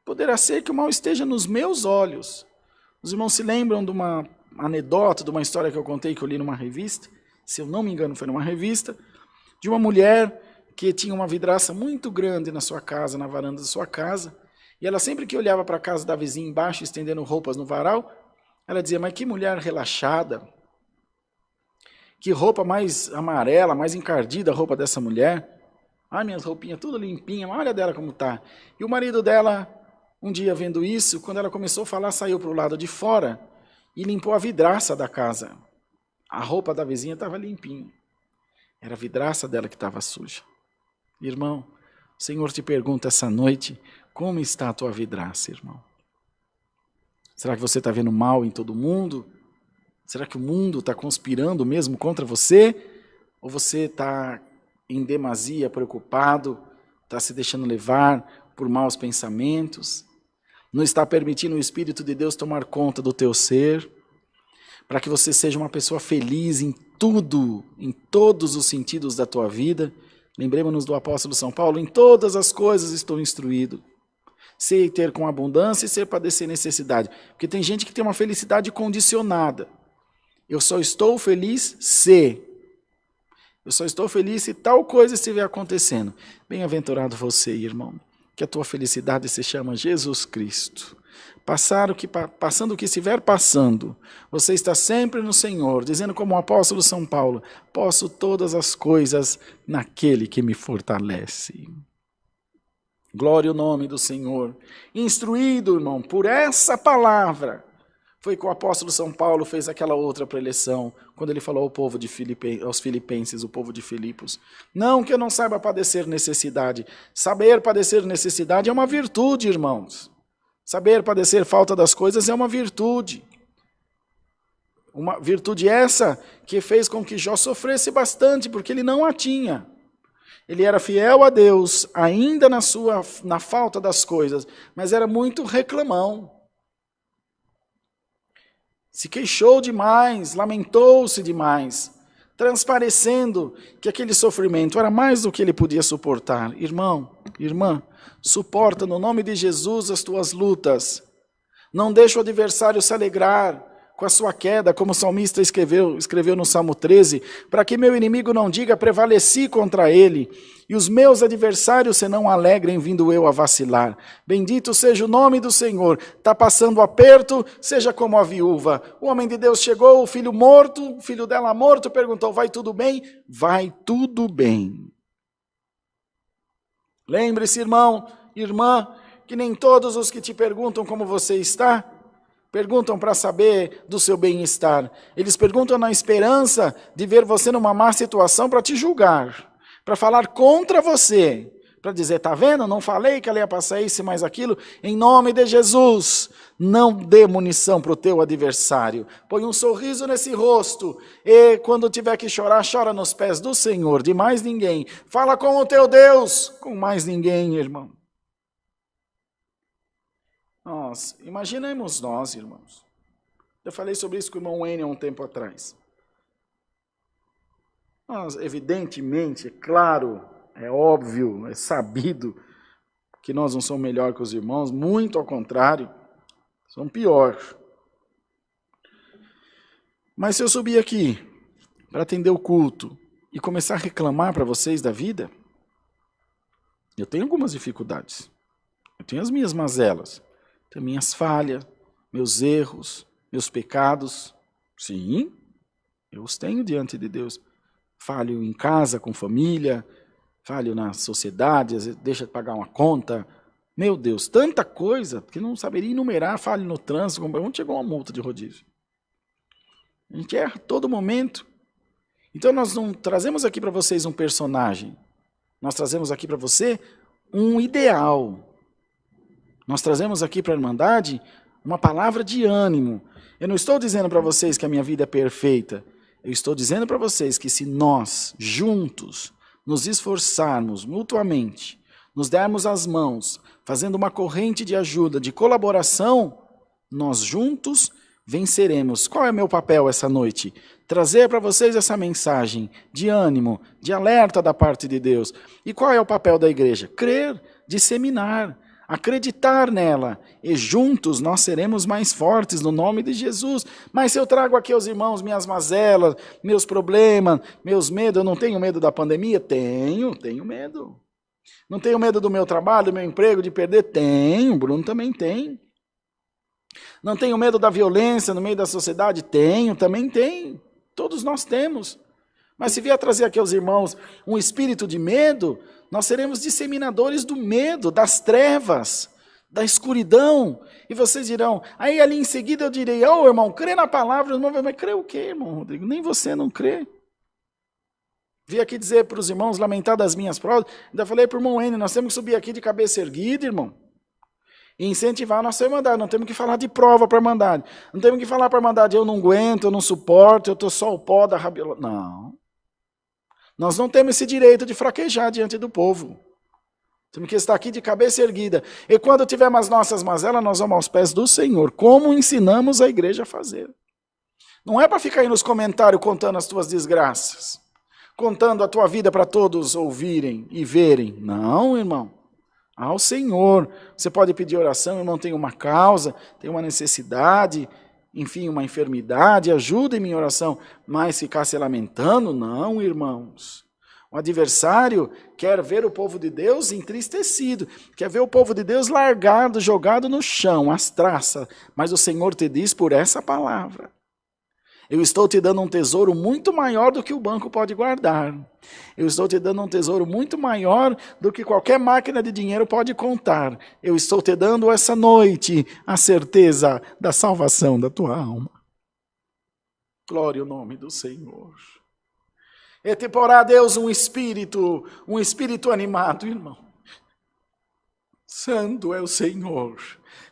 Poderá ser que o mal esteja nos meus olhos. Os irmãos se lembram de uma anedota, de uma história que eu contei, que eu li numa revista? Se eu não me engano, foi numa revista, de uma mulher que tinha uma vidraça muito grande na sua casa, na varanda da sua casa, e ela sempre que olhava para a casa da vizinha embaixo, estendendo roupas no varal, ela dizia: mas que mulher relaxada, que roupa mais amarela, mais encardida a roupa dessa mulher. Ai, minhas roupinhas tudo limpinhas, olha dela como está. E o marido dela, um dia vendo isso, quando ela começou a falar, saiu para o lado de fora e limpou a vidraça da casa. A roupa da vizinha estava limpinha. Era a vidraça dela que estava suja. Irmão, o Senhor te pergunta essa noite: como está a tua vidraça, irmão? Será que você está vendo mal em todo mundo? Será que o mundo está conspirando mesmo contra você? Ou você está em demasia preocupado, está se deixando levar por maus pensamentos? Não está permitindo o Espírito de Deus tomar conta do teu ser? Para que você seja uma pessoa feliz em tudo, em todos os sentidos da tua vida. Lembremos-nos do apóstolo São Paulo: em todas as coisas estou instruído. Sei ter com abundância e sei padecer necessidade. Porque tem gente que tem uma felicidade condicionada. Eu só estou feliz se. Eu só estou feliz se tal coisa estiver acontecendo. Bem-aventurado você, irmão, que a tua felicidade se chama Jesus Cristo. Passando o que estiver passando, você está sempre no Senhor, dizendo como o apóstolo São Paulo, posso todas as coisas naquele que me fortalece. Glória ao nome do Senhor. Instruído, irmão, por essa palavra, foi que o apóstolo São Paulo fez aquela outra preleção, quando ele falou ao povo aos filipenses, o povo de Filipos. Não que eu não saiba padecer necessidade. Saber padecer necessidade é uma virtude, irmãos. Saber padecer falta das coisas é uma virtude. Uma virtude essa que fez com que Jó sofresse bastante, porque ele não a tinha. Ele era fiel a Deus, ainda na falta das coisas, mas era muito reclamão. Se queixou demais, lamentou-se demais, transparecendo que aquele sofrimento era mais do que ele podia suportar. Irmão, irmã, suporta no nome de Jesus as tuas lutas. Não deixa o adversário se alegrar com a sua queda, como o salmista escreveu no Salmo 13, para que meu inimigo não diga, prevaleci contra ele, e os meus adversários se não alegrem, vindo eu a vacilar. Bendito seja o nome do Senhor. Está passando aperto, seja como a viúva. O homem de Deus chegou, o filho morto, o filho dela morto, perguntou, vai tudo bem? Vai tudo bem. Lembre-se, irmão, irmã, que nem todos os que te perguntam como você está, perguntam para saber do seu bem-estar. Eles perguntam na esperança de ver você numa má situação para te julgar, para falar contra você, para dizer, tá vendo? Não falei que ela ia passar isso e mais aquilo. Em nome de Jesus, não dê munição para o teu adversário. Põe um sorriso nesse rosto e quando tiver que chorar, chora nos pés do Senhor, de mais ninguém. Fala com o teu Deus, com mais ninguém, irmão. Imaginemos nós, irmãos. Eu falei sobre isso com o irmão Wayne há um tempo atrás. Nós, evidentemente, é claro, é óbvio, é sabido que nós não somos melhor que os irmãos, muito ao contrário, somos pior. Mas se eu subir aqui para atender o culto e começar a reclamar para vocês da vida, eu tenho algumas dificuldades, eu tenho as minhas mazelas. Tenho minhas falhas, meus erros, meus pecados. Sim, eu os tenho diante de Deus. Falho em casa, com família, falho na sociedade, às vezes deixa de pagar uma conta. Meu Deus, tanta coisa que não saberia enumerar. Falho no trânsito, onde chegou uma multa de rodízio. A gente erra a todo momento. Então nós não trazemos aqui para vocês um personagem. Nós trazemos aqui para você um ideal. Nós trazemos aqui para a Irmandade uma palavra de ânimo. Eu não estou dizendo para vocês que a minha vida é perfeita. Eu estou dizendo para vocês que se nós, juntos, nos esforçarmos mutuamente, nos dermos as mãos, fazendo uma corrente de ajuda, de colaboração, nós juntos venceremos. Qual é o meu papel essa noite? Trazer para vocês essa mensagem de ânimo, de alerta da parte de Deus. E qual é o papel da igreja? Crer, disseminar, acreditar nela, e juntos nós seremos mais fortes no nome de Jesus. Mas se eu trago aqui aos irmãos minhas mazelas, meus problemas, meus medos, eu não tenho medo da pandemia? Tenho medo. Não tenho medo do meu trabalho, do meu emprego, de perder? Tenho, Bruno também tem. Não tenho medo da violência no meio da sociedade? Também tenho. Todos nós temos. Mas se vier trazer aqui aos irmãos um espírito de medo, nós seremos disseminadores do medo, das trevas, da escuridão. E vocês dirão, aí ali em seguida eu direi, irmão, crê na palavra. Mas crê o quê, irmão Rodrigo? Nem você não crê. Vim aqui dizer para os irmãos, lamentar das minhas provas. Ainda falei para o irmão N, nós temos que subir aqui de cabeça erguida, irmão. E incentivar a nossa irmandade. Não temos que falar de prova para a irmandade. Não temos que falar para a irmandade, eu não aguento, eu não suporto, eu estou só o pó da rabiola. Não. Nós não temos esse direito de fraquejar diante do povo. Temos que estar aqui de cabeça erguida. E quando tivermos as nossas mazelas, nós vamos aos pés do Senhor. Como ensinamos a igreja a fazer. Não é para ficar aí nos comentários contando as tuas desgraças. Contando a tua vida para todos ouvirem e verem. Não, irmão. Ao Senhor. Você pode pedir oração, irmão, tem uma causa, tem uma necessidade, enfim, uma enfermidade, ajude-me em oração. Mas ficar se lamentando? Não, irmãos. O adversário quer ver o povo de Deus entristecido, quer ver o povo de Deus largado, jogado no chão, as traças. Mas o Senhor te diz por essa palavra: eu estou te dando um tesouro muito maior do que o banco pode guardar. Eu estou te dando um tesouro muito maior do que qualquer máquina de dinheiro pode contar. Eu estou te dando essa noite a certeza da salvação da tua alma. Glória ao nome do Senhor. É temporar a Deus um espírito animado, irmão. Santo é o Senhor.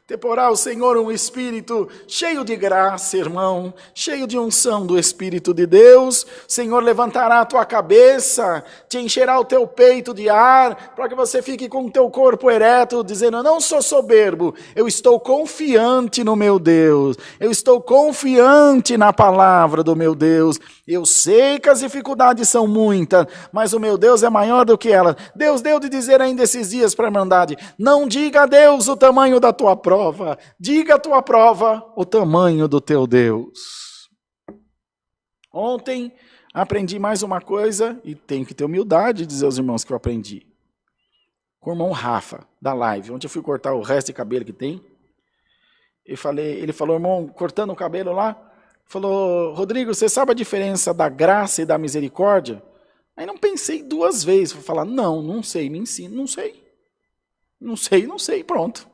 Temporar ao Senhor um espírito cheio de graça, irmão, cheio de unção do Espírito de Deus. O Senhor levantará a tua cabeça, te encherá o teu peito de ar, para que você fique com o teu corpo ereto, dizendo: eu não sou soberbo, eu estou confiante no meu Deus, eu estou confiante na palavra do meu Deus. Eu sei que as dificuldades são muitas, mas o meu Deus é maior do que elas. Deus deu de dizer ainda esses dias para a Irmandade: não diga a Deus o tamanho da tua prova, diga a tua prova o tamanho do teu Deus. Ontem aprendi mais uma coisa, e tenho que ter humildade de dizer aos irmãos que eu aprendi. Com o irmão Rafa, da live. Ontem eu fui cortar o resto de cabelo que tem. Ele falou: irmão, cortando o cabelo lá, falou: Rodrigo, você sabe a diferença da graça e da misericórdia? Aí não pensei duas vezes, vou falar: não sei, me ensina. Não sei, pronto.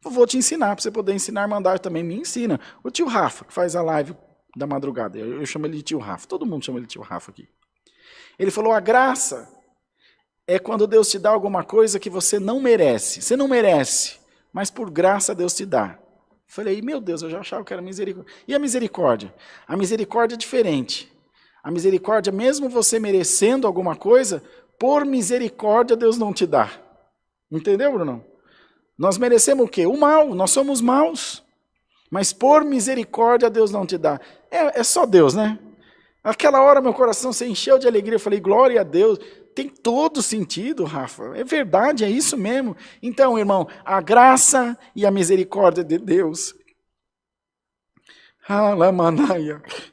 Vou te ensinar, para você poder ensinar a mandar também, me ensina. O tio Rafa, que faz a live da madrugada, eu chamo ele de tio Rafa, todo mundo chama ele de tio Rafa aqui. Ele falou: a graça é quando Deus te dá alguma coisa que você não merece. Você não merece, mas por graça Deus te dá. Falei: meu Deus, eu já achava que era misericórdia. E a misericórdia? A misericórdia é diferente. A misericórdia, mesmo você merecendo alguma coisa, por misericórdia Deus não te dá. Entendeu, Bruno? Nós merecemos o quê? O mal, nós somos maus. Mas por misericórdia Deus não te dá. É só Deus, né? Naquela hora meu coração se encheu de alegria. Eu falei: glória a Deus. Tem todo sentido, Rafa. É verdade, é isso mesmo. Então, irmão, a graça e a misericórdia de Deus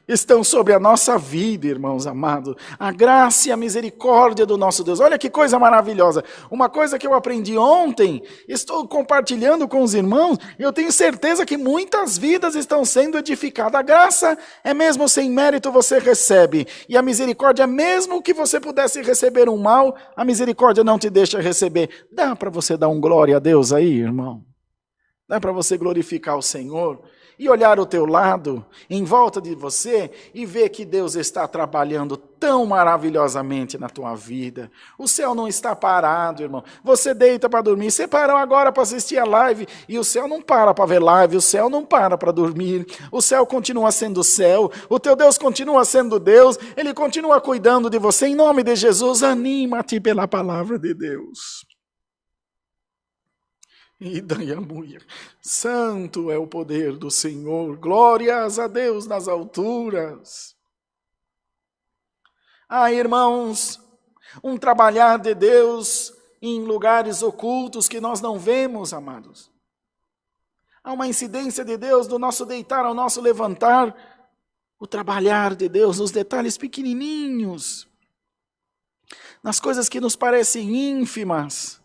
estão sobre a nossa vida, irmãos amados. A graça e a misericórdia do nosso Deus. Olha que coisa maravilhosa. Uma coisa que eu aprendi ontem, estou compartilhando com os irmãos, e eu tenho certeza que muitas vidas estão sendo edificadas. A graça é mesmo sem mérito você recebe. E a misericórdia, mesmo que você pudesse receber um mal, a misericórdia não te deixa receber. Dá para você dar um glória a Deus aí, irmão? Dá para você glorificar o Senhor? E olhar ao teu lado, em volta de você, e ver que Deus está trabalhando tão maravilhosamente na tua vida. O céu não está parado, irmão. Você deita para dormir, você parou agora para assistir a live, e o céu não para ver live, o céu não para dormir. O céu continua sendo céu, o teu Deus continua sendo Deus, Ele continua cuidando de você. Em nome de Jesus, anima-te pela palavra de Deus. Santo é o poder do Senhor, glórias a Deus nas alturas. Irmãos, um trabalhar de Deus em lugares ocultos que nós não vemos, amados. Há uma incidência de Deus do nosso deitar ao nosso levantar, o trabalhar de Deus nos detalhes pequenininhos, nas coisas que nos parecem ínfimas.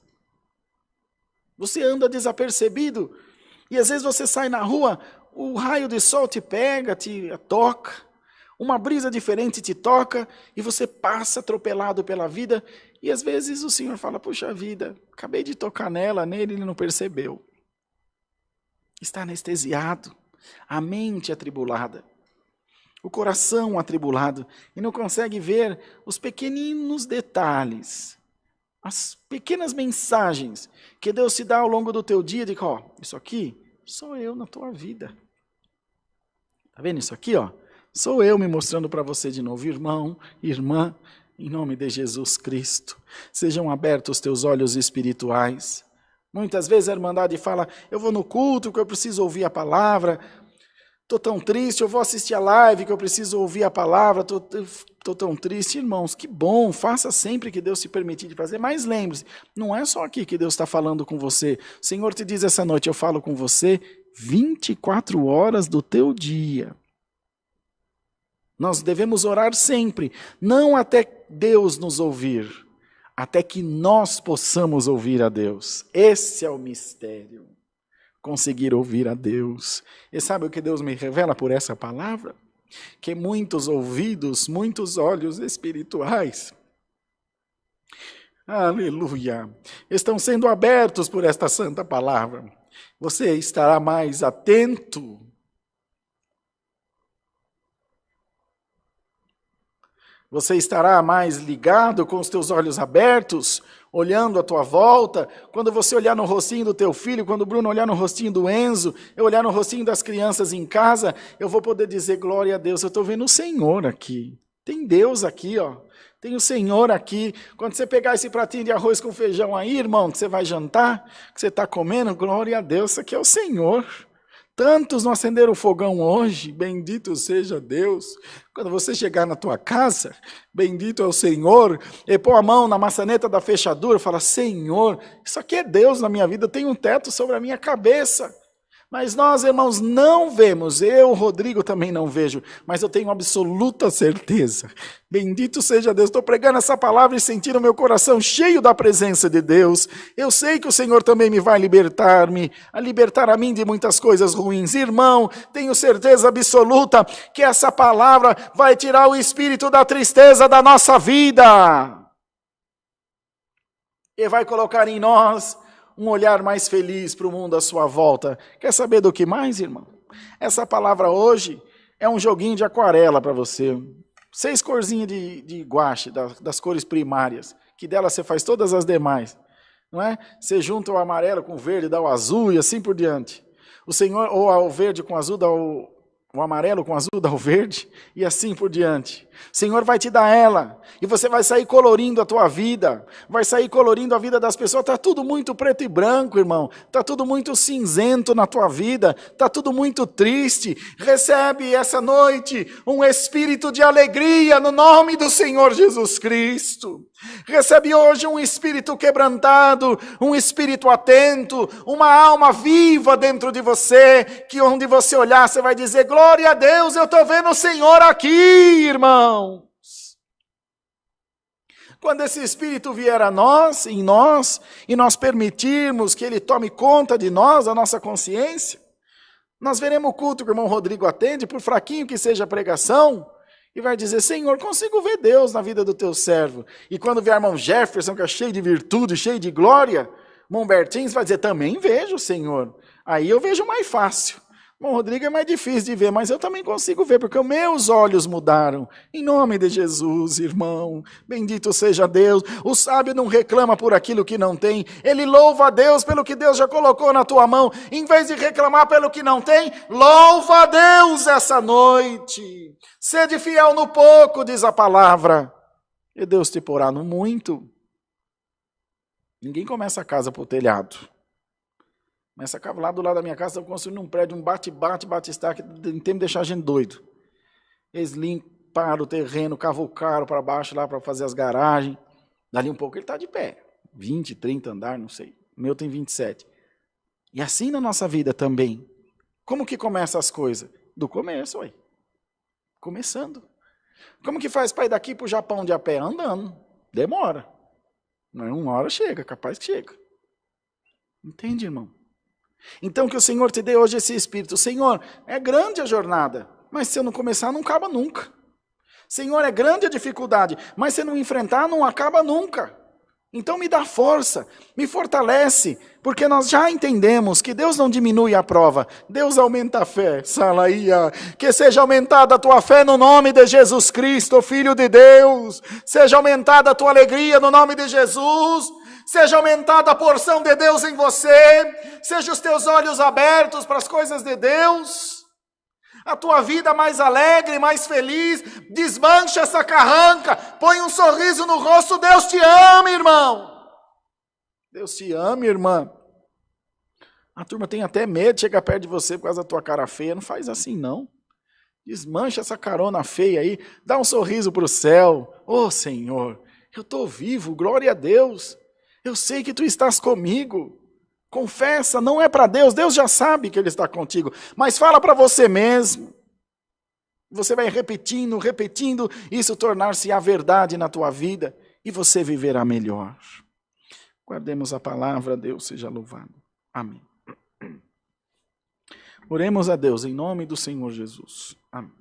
Você anda desapercebido e às vezes você sai na rua, o raio de sol te pega, te toca, uma brisa diferente te toca e você passa atropelado pela vida e às vezes o Senhor fala: puxa vida, acabei de tocar nele, ele não percebeu. Está anestesiado, a mente atribulada, o coração atribulado e não consegue ver os pequeninos detalhes, as pequenas mensagens que Deus te dá ao longo do teu dia, de isso aqui sou eu na tua vida. Está vendo isso aqui? Sou eu me mostrando para você de novo, irmão, irmã, em nome de Jesus Cristo. Sejam abertos os teus olhos espirituais. Muitas vezes a Irmandade fala: eu vou no culto que eu preciso ouvir a palavra. Estou tão triste, eu vou assistir a live que eu preciso ouvir a palavra, estou tão triste. Irmãos, que bom, faça sempre que Deus te permitir de fazer, mas lembre-se, não é só aqui que Deus está falando com você. O Senhor te diz essa noite: eu falo com você 24 horas do teu dia. Nós devemos orar sempre, não até Deus nos ouvir, até que nós possamos ouvir a Deus. Esse é o mistério, conseguir ouvir a Deus. E sabe o que Deus me revela por essa palavra? Que muitos ouvidos, muitos olhos espirituais, aleluia, estão sendo abertos por esta santa palavra. Você estará mais atento. Você estará mais ligado, com os teus olhos abertos, olhando à tua volta. Quando você olhar no rostinho do teu filho, quando o Bruno olhar no rostinho do Enzo, eu olhar no rostinho das crianças em casa, eu vou poder dizer, glória a Deus, eu estou vendo o Senhor aqui. Tem Deus aqui, ó. Tem o Senhor aqui. Quando você pegar esse pratinho de arroz com feijão aí, irmão, que você vai jantar, que você está comendo, glória a Deus, isso aqui é o Senhor. Tantos não acenderam o fogão hoje, bendito seja Deus. Quando você chegar na tua casa, bendito é o Senhor, e pôr a mão na maçaneta da fechadura, fala, Senhor, isso aqui é Deus na minha vida, eu tenho um teto sobre a minha cabeça. Mas nós, irmãos, não vemos, eu, Rodrigo, também não vejo, mas eu tenho absoluta certeza. Bendito seja Deus, estou pregando essa palavra e sentindo o meu coração cheio da presença de Deus. Eu sei que o Senhor também me vai libertar-me, a libertar a mim de muitas coisas ruins. Irmão, tenho certeza absoluta que essa palavra vai tirar o espírito da tristeza da nossa vida. E vai colocar em nós um olhar mais feliz para o mundo à sua volta. Quer saber do que mais, irmão? Essa palavra hoje é um joguinho de aquarela para você. 6 corzinhas de guache, das cores primárias, que dela você faz todas as demais. Não é? Você junta o amarelo com o verde, dá o azul e assim por diante. O Senhor, ou o verde com o azul, dá o amarelo com o azul, dá o verde, e assim por diante. O Senhor vai te dar ela, e você vai sair colorindo a tua vida, vai sair colorindo a vida das pessoas. Está tudo muito preto e branco, irmão, está tudo muito cinzento na tua vida, está tudo muito triste. Recebe essa noite um espírito de alegria no nome do Senhor Jesus Cristo. Recebe hoje um espírito quebrantado, um espírito atento, uma alma viva dentro de você, que onde você olhar, você vai dizer, glória a Deus, eu estou vendo o Senhor aqui, irmãos. Quando esse espírito vier a nós, em nós, e nós permitirmos que ele tome conta de nós, a nossa consciência, nós veremos o culto que o irmão Rodrigo atende, por fraquinho que seja a pregação, e vai dizer, Senhor, consigo ver Deus na vida do teu servo. E quando vier irmão Jefferson, que é cheio de virtude, cheio de glória, irmão Bertins vai dizer, também vejo, Senhor. Aí eu vejo mais fácil. Irmão Rodrigo é mais difícil de ver, mas eu também consigo ver, porque os meus olhos mudaram. Em nome de Jesus, irmão, bendito seja Deus. O sábio não reclama por aquilo que não tem, ele louva a Deus pelo que Deus já colocou na tua mão. Em vez de reclamar pelo que não tem, louva a Deus essa noite. Sede fiel no pouco, diz a palavra, e Deus te porá no muito. Ninguém começa a casa por telhado. Começa a lá do lado da minha casa, estão construindo um prédio, um bate-está, que tem tempo de deixar a gente doido. Eles limparam o terreno, cavocaram para baixo lá para fazer as garagens. Dali um pouco ele está de pé. 20, 30 andar, não sei. O meu tem 27. E assim na nossa vida também. Como que começa as coisas? Do começo, ué. Começando. Como que faz para ir daqui para o Japão de a pé? Andando. Demora. Mas uma hora chega, capaz que chega. Entende, irmão? Então que o Senhor te dê hoje esse espírito. Senhor, é grande a jornada, mas se eu não começar, não acaba nunca. Senhor, é grande a dificuldade, mas se eu não enfrentar, não acaba nunca. Então me dá força, me fortalece, porque nós já entendemos que Deus não diminui a prova, Deus aumenta a fé. Salaia, que seja aumentada a tua fé no nome de Jesus Cristo, Filho de Deus. Seja aumentada a tua alegria no nome de Jesus. Seja aumentada a porção de Deus em você. Seja os teus olhos abertos para as coisas de Deus. A tua vida mais alegre, mais feliz. Desmancha essa carranca. Põe um sorriso no rosto. Deus te ama, irmão. Deus te ama, irmã. A turma tem até medo de chegar perto de você por causa da tua cara feia. Não faz assim, não. Desmancha essa carona feia aí. Dá um sorriso para o céu. Oh, Senhor, eu estou vivo. Glória a Deus. Eu sei que tu estás comigo. Confessa, não é para Deus. Deus já sabe que Ele está contigo. Mas fala para você mesmo. Você vai repetindo, repetindo, isso tornar-se a verdade na tua vida e você viverá melhor. Guardemos a palavra, Deus seja louvado. Amém. Oremos a Deus em nome do Senhor Jesus. Amém.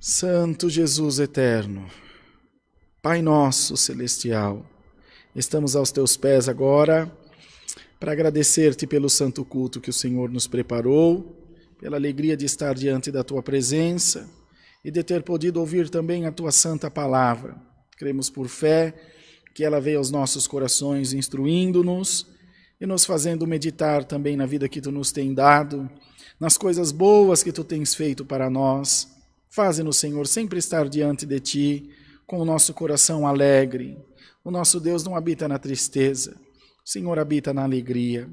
Santo Jesus eterno, Pai nosso celestial, estamos aos teus pés agora para agradecer-te pelo santo culto que o Senhor nos preparou, pela alegria de estar diante da tua presença e de ter podido ouvir também a tua santa palavra. Cremos por fé que ela veio aos nossos corações instruindo-nos e nos fazendo meditar também na vida que tu nos tem dado, nas coisas boas que tu tens feito para nós. Faze-nos, Senhor, sempre estar diante de ti com o nosso coração alegre. O nosso Deus não habita na tristeza, o Senhor habita na alegria.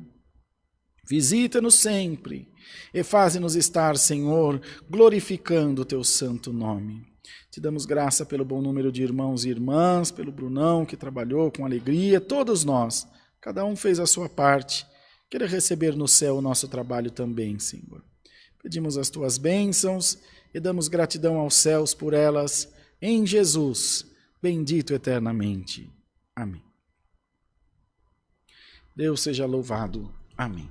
Visita-nos sempre e faze-nos estar, Senhor, glorificando o teu santo nome. Te damos graça pelo bom número de irmãos e irmãs, pelo Brunão que trabalhou com alegria, todos nós, cada um fez a sua parte. Queira receber no céu o nosso trabalho também, Senhor. Pedimos as tuas bênçãos e damos gratidão aos céus por elas, em Jesus, bendito eternamente. Amém. Deus seja louvado. Amém.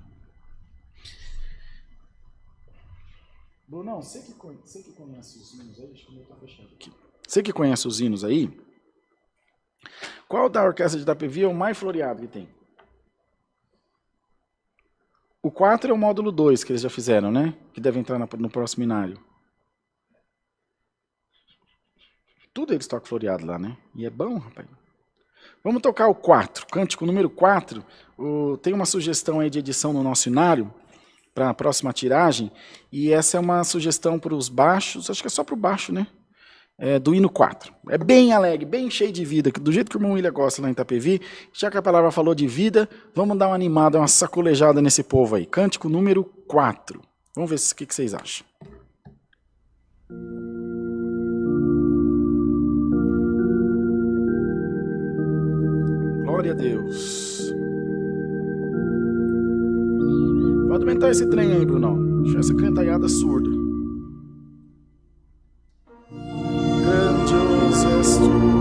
Brunão, você que conhece os hinos aí, deixa eu estar fechando aqui. Você que conhece os hinos aí, qual da orquestra de Itapevi é o mais floreado que tem? O 4 é o módulo 2 que eles já fizeram, né? Que deve entrar no próximo inário. Tudo eles tocam floreado lá, né? E é bom, rapaz. Vamos tocar o 4, cântico número 4. Tem uma sugestão aí de edição no nosso inário, para a próxima tiragem, e essa é uma sugestão para os baixos, acho que é só para o baixo, né? Do hino 4. É bem alegre, bem cheio de vida, do jeito que o irmão William gosta lá em Itapevi. Já que a palavra falou de vida, vamos dar uma animada, uma sacolejada nesse povo aí. Cântico número 4. Vamos ver o que vocês acham. Glória a Deus. Pode aumentar esse trem aí, Brunão. Deixa essa cantalhada surda. Grandioso és tu.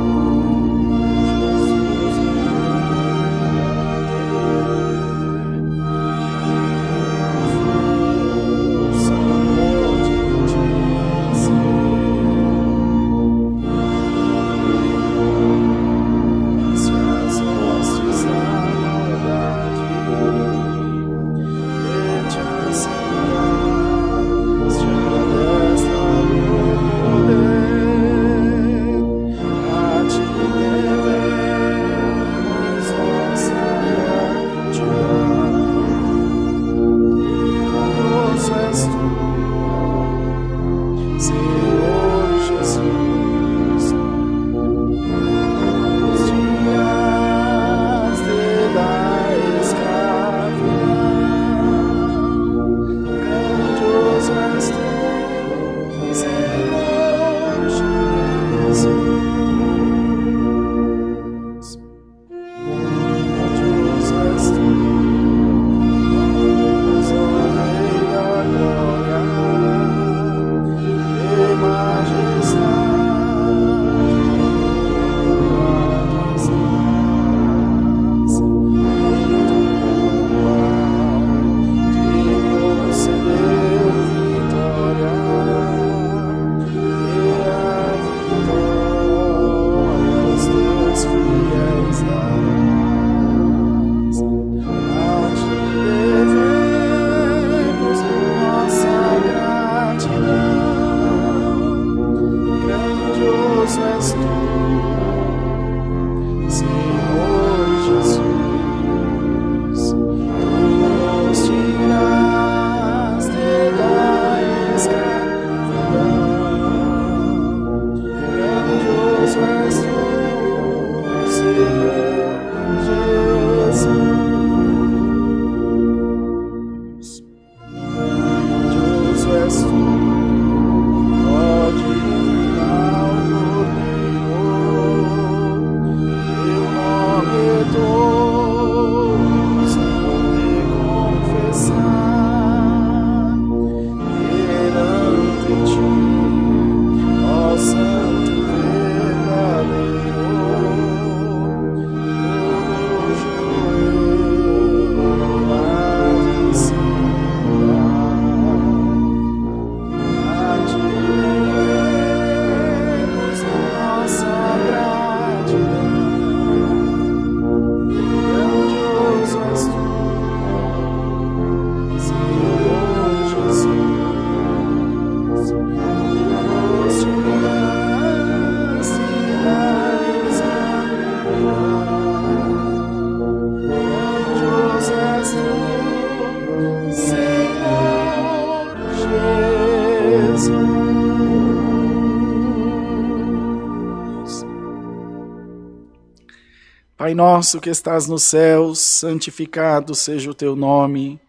Pai nosso que estás nos céus, santificado seja o teu nome.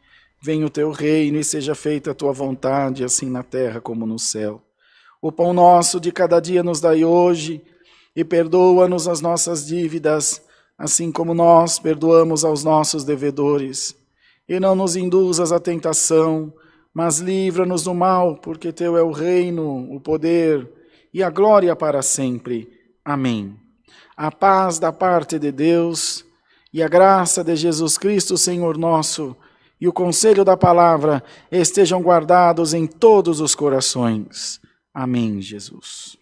Venha o teu reino e seja feita a tua vontade, assim na terra como no céu. O pão nosso de cada dia nos dai hoje, e perdoa-nos as nossas dívidas, assim como nós perdoamos aos nossos devedores. E não nos induzas à tentação, mas livra-nos do mal, porque teu é o reino, o poder e a glória para sempre. Amém. A paz da parte de Deus e a graça de Jesus Cristo, Senhor nosso, e o conselho da palavra estejam guardados em todos os corações. Amém, Jesus.